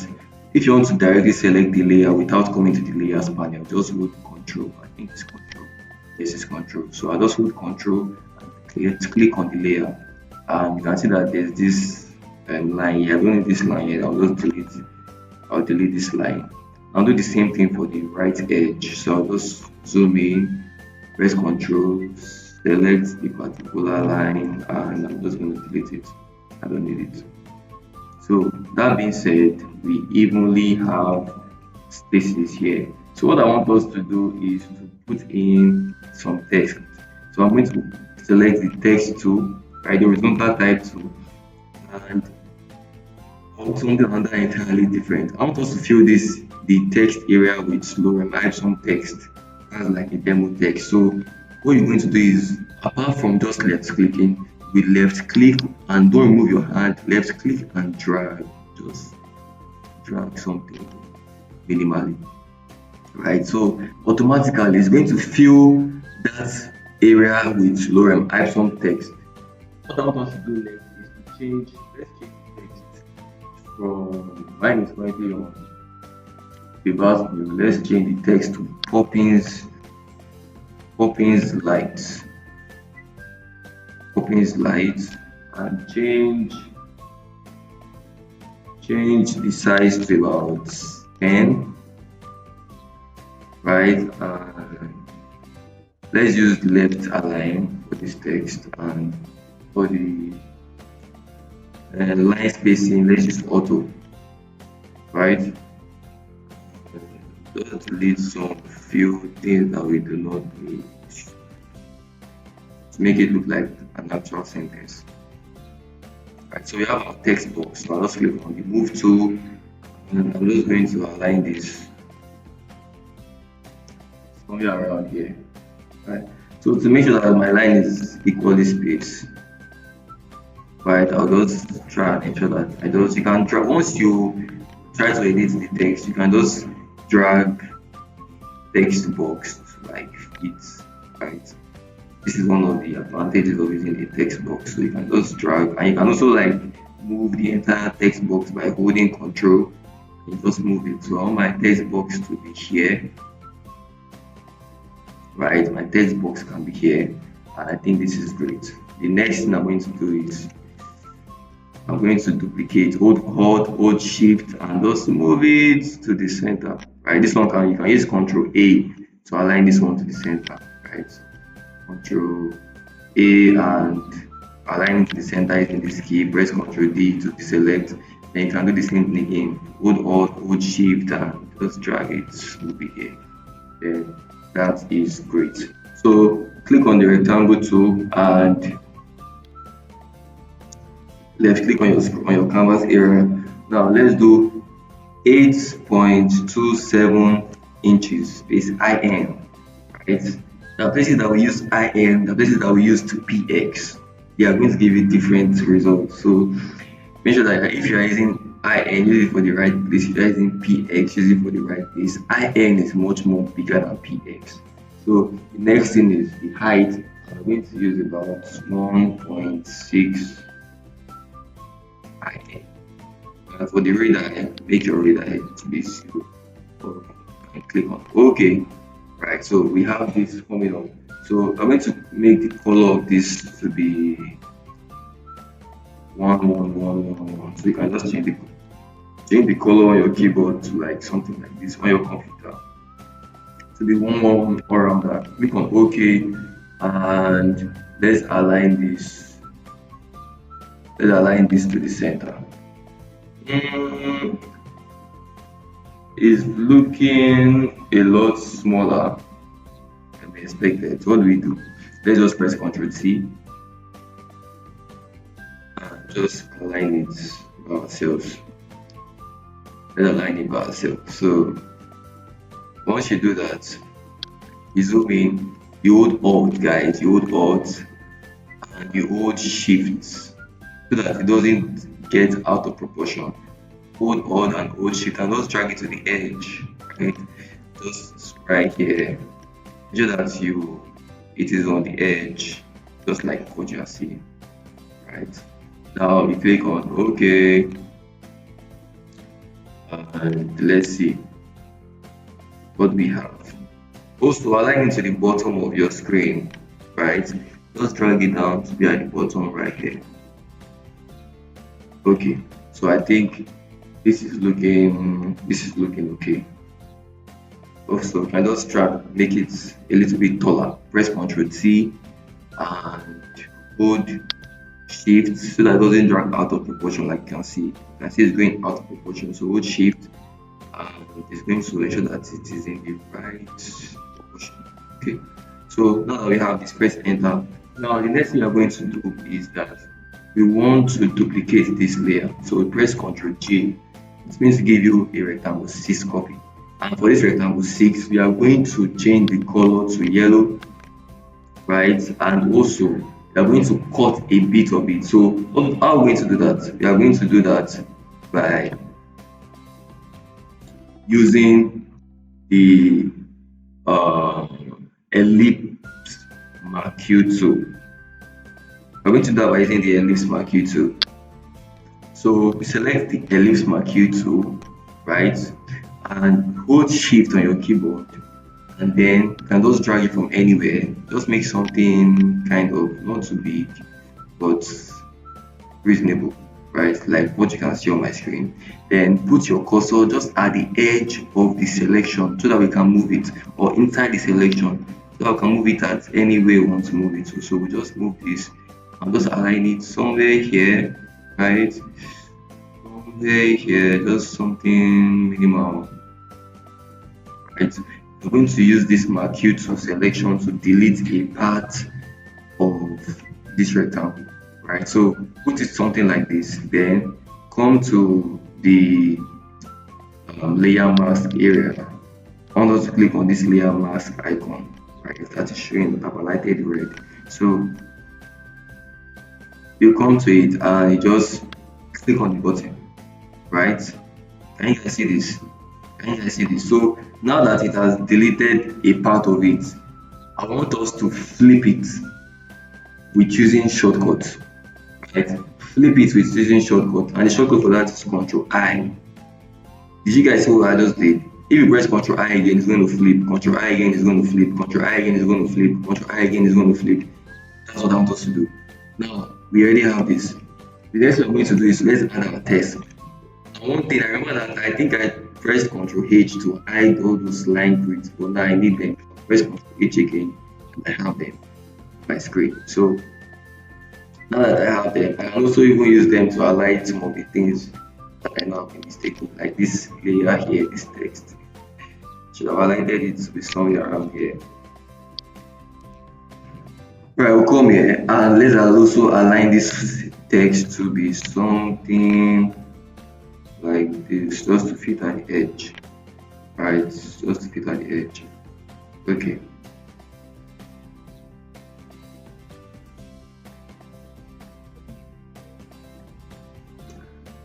Speaker 1: If you want to directly select the layer without coming to the layers panel, just hold Control. I think it's Control. Yes, it's Control. So I just hold Control and click on the layer, and you can see that there's this line here. I don't need this line here. I'll just delete it. I'll delete this line. I'll do the same thing for the right edge. So I'll just zoom in, press Control, select the particular line, and I'm just going to delete it. I don't need it. So that being said, we evenly have spaces here. So what I want us to do is to put in some text. So I'm going to select the text tool, right, the horizontal type tool, and I want something entirely different. I want us to fill the text area with lorem ipsum text. That's like a demo text. So what you're going to do is, apart from just left clicking, with left click and don't remove your hand, left click and drag, just drag something minimally, right? So automatically it's going to fill that area with lorem ipsum text. What I want us to do next is to change, let's change the text from, mine is currently on reverse view. Let's change the text to Poppins light, and change the size to about 10, right? Let's use left align for this text, and for the line spacing, let's use auto, right? Let's delete some few things that we do not need to make it look like an actual sentence. Right, so we have our text box. So I'll just click on the move tool, and I'm just going to align this somewhere around here. Right. So to make sure that my line is equally spaced, right, I'll just try and ensure that you can drag, once you try to edit the text, you can just drag text box like it, right? This is one of the advantages of using a text box. So you can just drag, and you can also like move the entire text box by holding Control. You just move it. So I want my text box to be here, right? My text box can be here, and I think this is great. The next thing I'm going to do is I'm going to duplicate, hold shift and just move it to the center. Right, this one you can use Control A to align this one to the center. Right, Control A and align it to the center using this key. Press Control D to deselect. Then you can do the same thing again. Hold shift and just drag it to be here. Then that is great. So click on the rectangle tool and left click on your canvas area. Now let's do 8.27 inches space IN. Right? The places that we use IN, the places that we use to PX, they are going to give you different results. So make sure that if you are using IN, use it for the right place. If you are using PX, use it for the right place. IN is much more bigger than PX. So the next thing is the height. I'm going to use about 1.6 IN. For the radar, make your radar to be 0. And click on OK. Right, so we have this formula. So I'm going to make the color of this to be 11111. So you can just change the color on your keyboard to like something like this on your computer. To be 111 around that. Click on OK and let's align this. Let's align this to the center. Is looking a lot smaller than we expected. So what do we do? Let's just press Ctrl C and just align it by ourselves. Let's align it by ourselves. So once you do that, you zoom in, you hold Alt, guys, you hold Alt and you hold Shift so that it doesn't get out of proportion. Hold on and hold shift and just drag it to the edge, right? Just right here. Ensure that it is on the edge, just like what you are seeing. Right. Now we click on OK. And let's see what we have. Also align it to the bottom of your screen, right? Just drag it down to be at the bottom right here. Okay, so I think this is looking okay. Also, I just make it a little bit taller. Press Ctrl T and hold Shift so that it doesn't drag out of proportion. Like you can see it's going out of proportion. So hold Shift and it's going to ensure that it is in the right proportion. Okay. So now that we have this, press Enter. Now the next thing we are going to do is that we want to duplicate this layer. So we press Ctrl J. It means to give you a rectangle 6 copy. And for this rectangle 6, we are going to change the color to yellow, right? And also, we are going to cut a bit of it. So, how are we going to do that? We are going to do that by using the ellipse marquee tool. We're going to do that by using the ellipse marquee tool. So we select the ellipse marquee tool, right, and hold Shift on your keyboard, and then you can just drag it from anywhere. Just make something kind of not too big, but reasonable, right? Like what you can see on my screen. Then put your cursor just at the edge of the selection so that we can move it, or inside the selection so that we can move it at any way we want to move it to. So we just move this and just align it somewhere here, right? Somewhere here, just something minimal, right? We're going to use this marquee tool selection to delete a part of this rectangle, right? So put it something like this, then come to the layer mask area. I want us to click on this layer mask icon, right? That is showing the highlighted red. So you come to it and you just click on the button, right? Can you guys see this? So now that it has deleted a part of it, I want us to flip it with using shortcut, right? Flip it with using shortcut, and the shortcut for that is Ctrl I. Did you guys see what I just did? If you press Ctrl I again, it's going to flip. Ctrl I again is going to flip. Ctrl I again is going to flip. Ctrl I again is going to flip. That's what I want us to do. Now we already have this. The next thing I'm going to do is let's add our text. One thing I remember that I think I pressed Ctrl H to hide all those line breaks, but now I need them. Press Ctrl H again, and I have them on my screen. So now that I have them, I can also even use them to align some of the things that I know I've been mistaken, like this layer here, this text. Should have aligned it to be somewhere around here. Right, we'll come here and let's also align this text to be something like this, just to fit at the edge. Right, just to fit at the edge. Okay.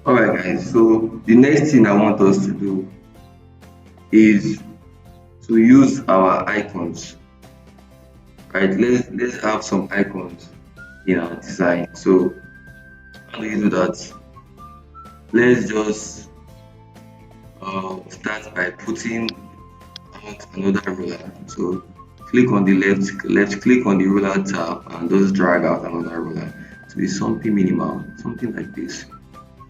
Speaker 1: Alright guys, so the next thing I want us to do is to use our icons. Right, let's have some icons in our design. So how do you do that? Let's just start by putting out another ruler. So click on the left click on the ruler tab and just drag out another ruler to be something minimal, something like this.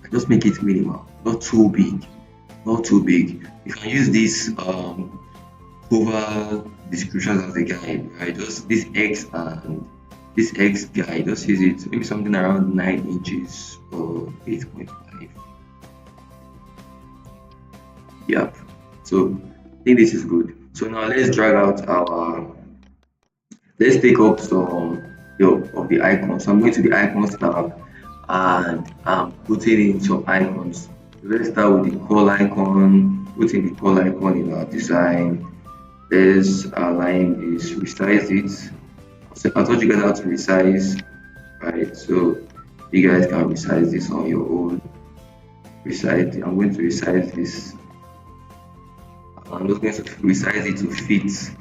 Speaker 1: Just make it minimal, not too big, not too big. You can use this cover descriptions as a guide, right? Just this X and this X guide, just use it, maybe something around 9 inches or 8.5. Yep. So I think this is good. So now let's drag out our, let's take up some of the icons. So I'm going to the icons tab and I'm putting in some icons. So let's start with the call icon, putting the call icon in our design. Let's align this, resize it. So I taught you guys how to resize, right? So you guys can resize this on your own. Resize it. I'm going to resize this. I'm just going to resize it to fit,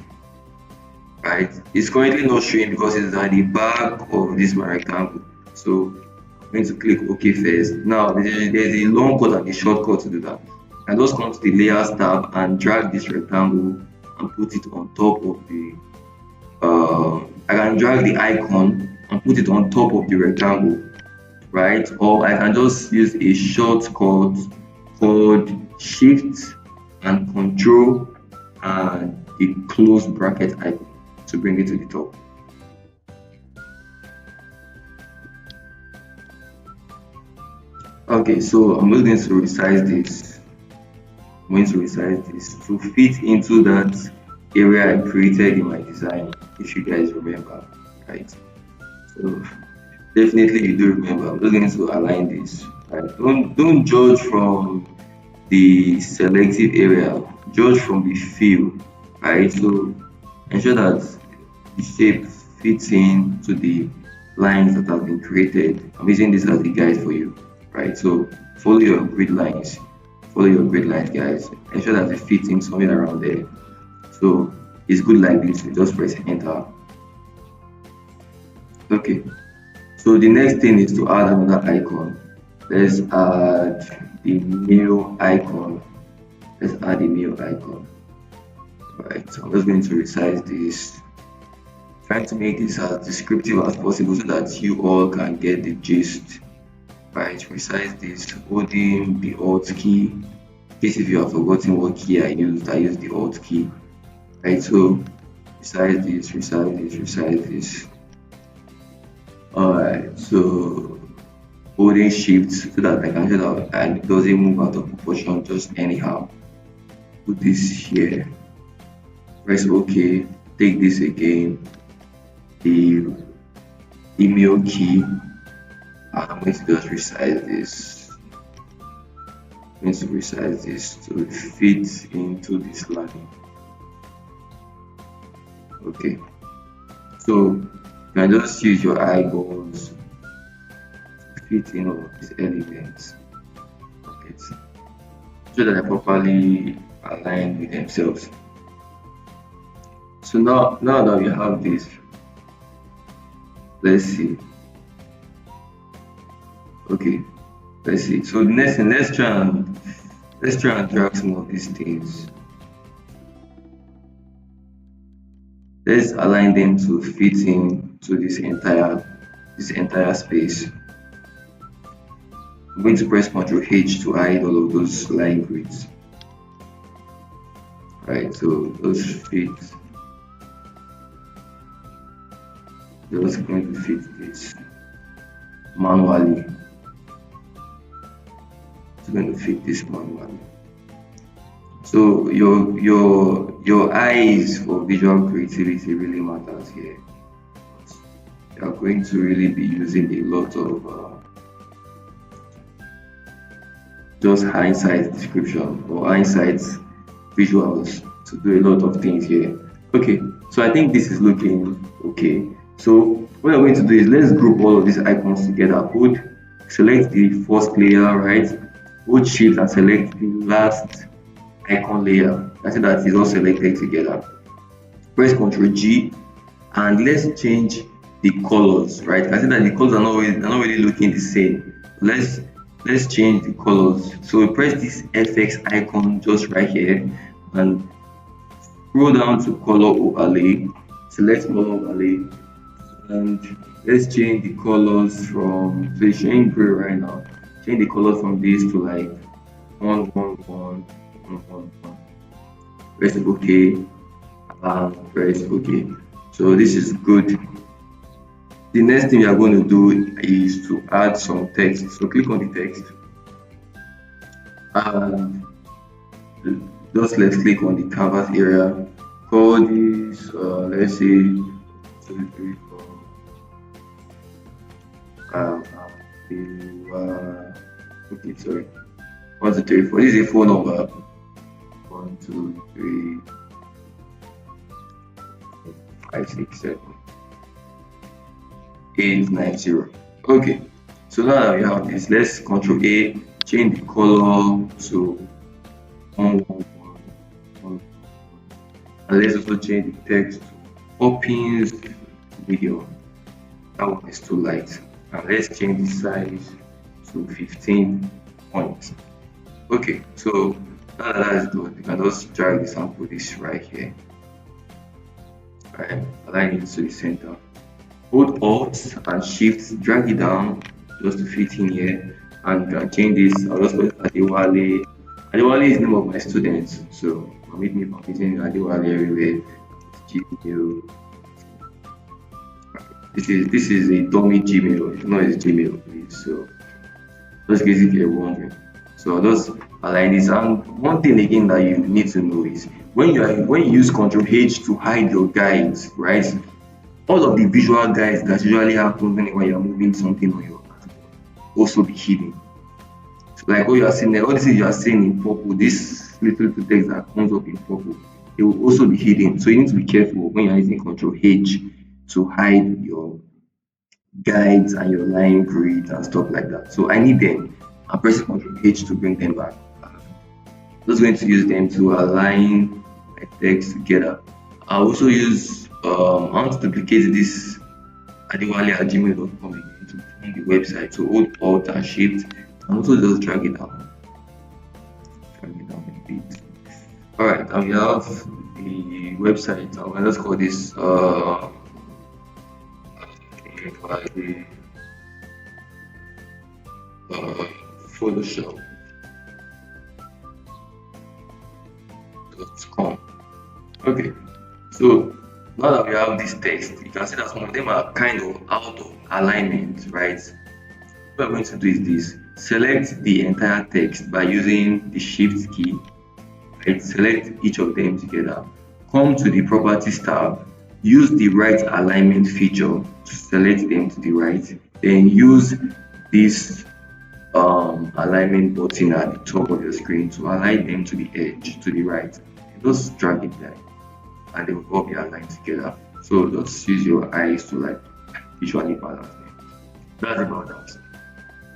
Speaker 1: right? It's currently not showing because it's at the back of this my rectangle. So I'm going to click OK first. Now there's a long cut and a short cut to do that. I just come to the layers tab and drag this rectangle and put it on top of the I can drag the icon and put it on top of the rectangle, right? Or I can just use a shortcut called Shift and Control and the close bracket icon to bring it to the top. Okay, so I'm just going to resize this. I'm going to resize this to fit into that area I created in my design, if you guys remember, right? So definitely you do remember. I'm just going to align this. Right? Don't judge from the selective area, judge from the feel, right? So ensure that the shape fits in to the lines that have been created. I'm using this as a guide for you, right? So follow your grid lines, guys. Ensure that it fits in somewhere around there. So it's good like this. You just press enter. Okay. So the next thing is to add another icon. Let's add the mail icon. Let's add the mail icon. Alright, so I'm just going to resize this. Trying to make this as descriptive as possible so that you all can get the gist. Right, resize this, holding the Alt key. In case if you have forgotten what key I used the Alt key. Right, so resize this, resize this. Alright, so holding shift so that I can show that and it doesn't move out of proportion just anyhow. Put this here. Press OK. Take this again. The email key. I'm going to just resize this. I'm going to resize this to fit into this line. Okay. So you can just use your eyeballs to fit in all of these elements. Okay. So that they properly align with themselves. So now that we have this, let's see. Okay, let's see. So the next thing, let's try and drag some of these things. Let's align them to fit in to this entire space. I'm going to press Ctrl H to hide all of those line grids. Right, so those fit. Just going to fit this manually. It's going to fit this manually. So your eyes for visual creativity really matters here. You are going to really be using a lot of just hindsight description or hindsight visuals to do a lot of things here. Okay, so I think this is looking okay. So what I'm going to do is let's group all of these icons together. Hold, select the first layer, right? Hold shift and select the last icon layer. I see that is all selected together. Press Ctrl G and let's change the colors, right? I see that the colors are not really looking the same. Let's change the colors. So press this FX icon just right here and scroll down to color overlay, select color overlay, and let's change the colors from, so it's showing gray right now. Change the colors from this to like 111 111. Press OK and press OK. So this is good. The next thing we are going to do is to add some text. So click on the text and just let's click on the canvas area. Call this let's say 2, 3, 4. Okay, sorry. 1, 2, 3, 4. This is a phone number. 1, 2, 3, 5, 6, 7, 8, 9, 0. Okay, so now that we have this, let's Ctrl A, change the color to 111, and let's also change the text to Poppins video. That one is too light, and let's change the size to 15 points. Okay, so now that is good, you can just drag this and put this right here. Alright, align it to the center. Hold Alt and Shift, drag it down just to fit in here, and you can change this. I'll just put Adewale. Adewale is the name of my students, so permit me from using Adewale everywhere. Gmail. This is a dummy Gmail. If not, it's Gmail, please. So just in case if you're wondering. So I'll just align this. And one thing again that you need to know is when you use Ctrl H to hide your guides, right? All of the visual guides that usually happen when you're moving something on your artboard also be hidden. So like what you are seeing there, all this you are seeing in purple, this little text that comes up in purple, it will also be hidden. So you need to be careful when you're using Ctrl H to hide your guides and your line grid and stuff like that. So I need them. I'm pressing Ctrl H to bring them back. I'm just going to use them to align my text together. I'll also use I want to duplicate this adewale@gmail.com again to find the website. So hold Alt and Shift and also just drag it down. Drag it down a bit. Alright, and we have the website. I'm gonna just call this Photoshop.com. Okay, so now that we have this text, you can see that some of them are kind of out of alignment, right? What we're going to do is this: select the entire text by using the Shift key, right? Select each of them together. Come to the Properties tab, use the right alignment feature to select them to the right, then use this alignment button at the top of your screen to align them to the edge to the right. Just drag it there and they will all be aligned together. So just use your eyes to like visually balance them. That's about that.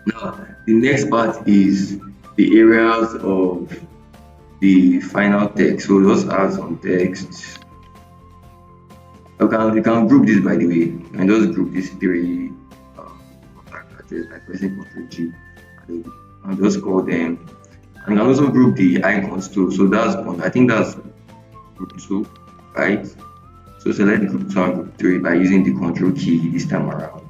Speaker 1: Now the next part is the areas of the final text. So just add some text. You can group this, by the way. You can just group these three characters by pressing Ctrl G and just call them. And you can also group the icons too. So that's one. I think that's group 2, right? So select group 2 and group 3 by using the Control key this time around.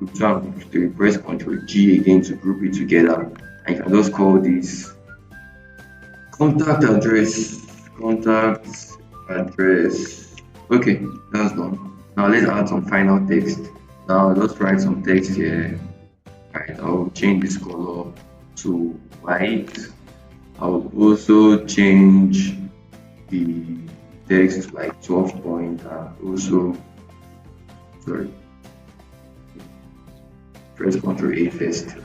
Speaker 1: group 2 and group 3, press Ctrl G again to group it together. And you can just call this contact address. Contact address. Okay, that's done. Now let's add some final text. Now let's write some text here. Right, I'll change this color to white. I'll also change the text to like 12 point, and also press Ctrl A first.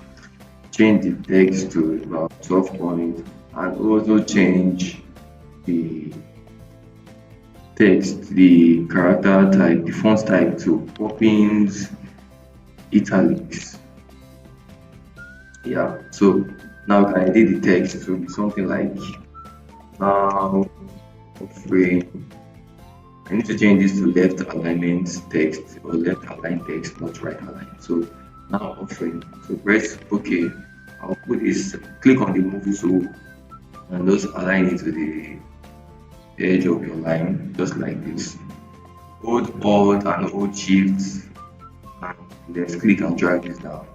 Speaker 1: Change the text to about 12 point, and also change the text, the character type, the font type to poppins, italics. Yeah, so now I can edit the text to be something like now offering. I need to change this to left alignment text, or left align text, not right align. So now offering. So press OK. I'll put this, click on the move tool and just align it to the edge of your line, just like this. Hold Alt and hold Shift, and let's click and drag this down.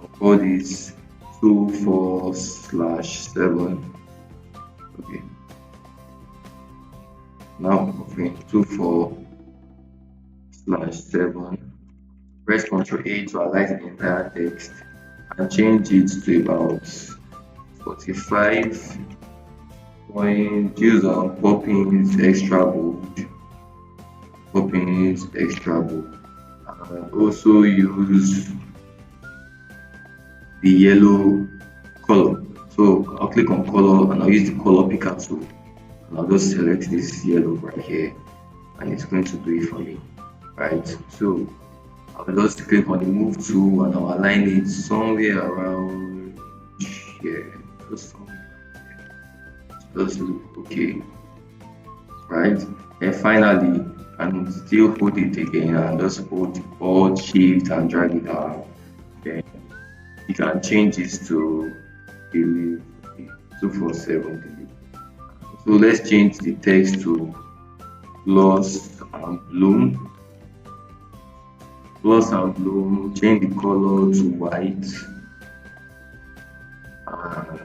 Speaker 1: I'll call this 24/7. Okay. Now offering 24/7. Press Ctrl A to align the entire text and change it to about 45 point. Use poppins extra bold. Poppins extra bold. And also use the yellow color. So I'll click on color and I'll use the color picker tool. And I'll just select this yellow right here, and it's going to do it for me. Right. So I'll just click on the move tool and I'll align it somewhere around here. Just somewhere here. Just look okay. Right. And finally, and still hold it again and just hold Alt Shift and drag it down. Okay. You can change this to delete 247 delete. So let's change the text to gloss and bloom. Gloss and bloom, change the color to white and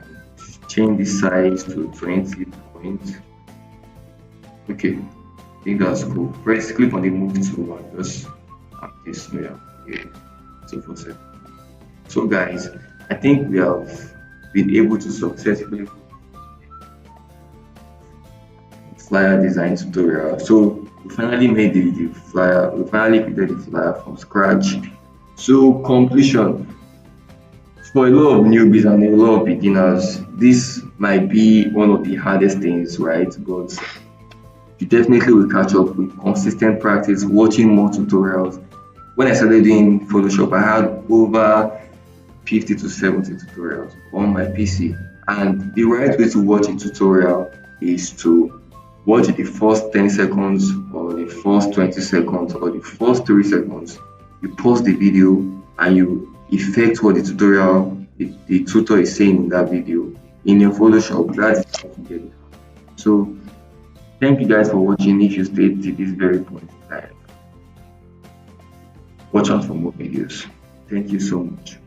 Speaker 1: change the size to 20 points. Okay, I think that's cool. Click on the move tool and just have this here. Okay, 247. So guys, I think we have been able to successfully flyer design tutorial. So we finally made the flyer, we finally created the flyer from scratch. So conclusion, for a lot of newbies and a lot of beginners, this might be one of the hardest things, right? But you definitely will catch up with consistent practice, watching more tutorials. When I started doing Photoshop, I had over 50 to 70 tutorials on my PC, and the right way to watch a tutorial is to watch the first 10 seconds or the first 20 seconds or the first 3 seconds. You pause the video and you effect what the tutor is saying in that video in your Photoshop. That's how to get it. So thank you guys for watching. If you stayed to this very point in time, watch out for more videos. Thank you so much.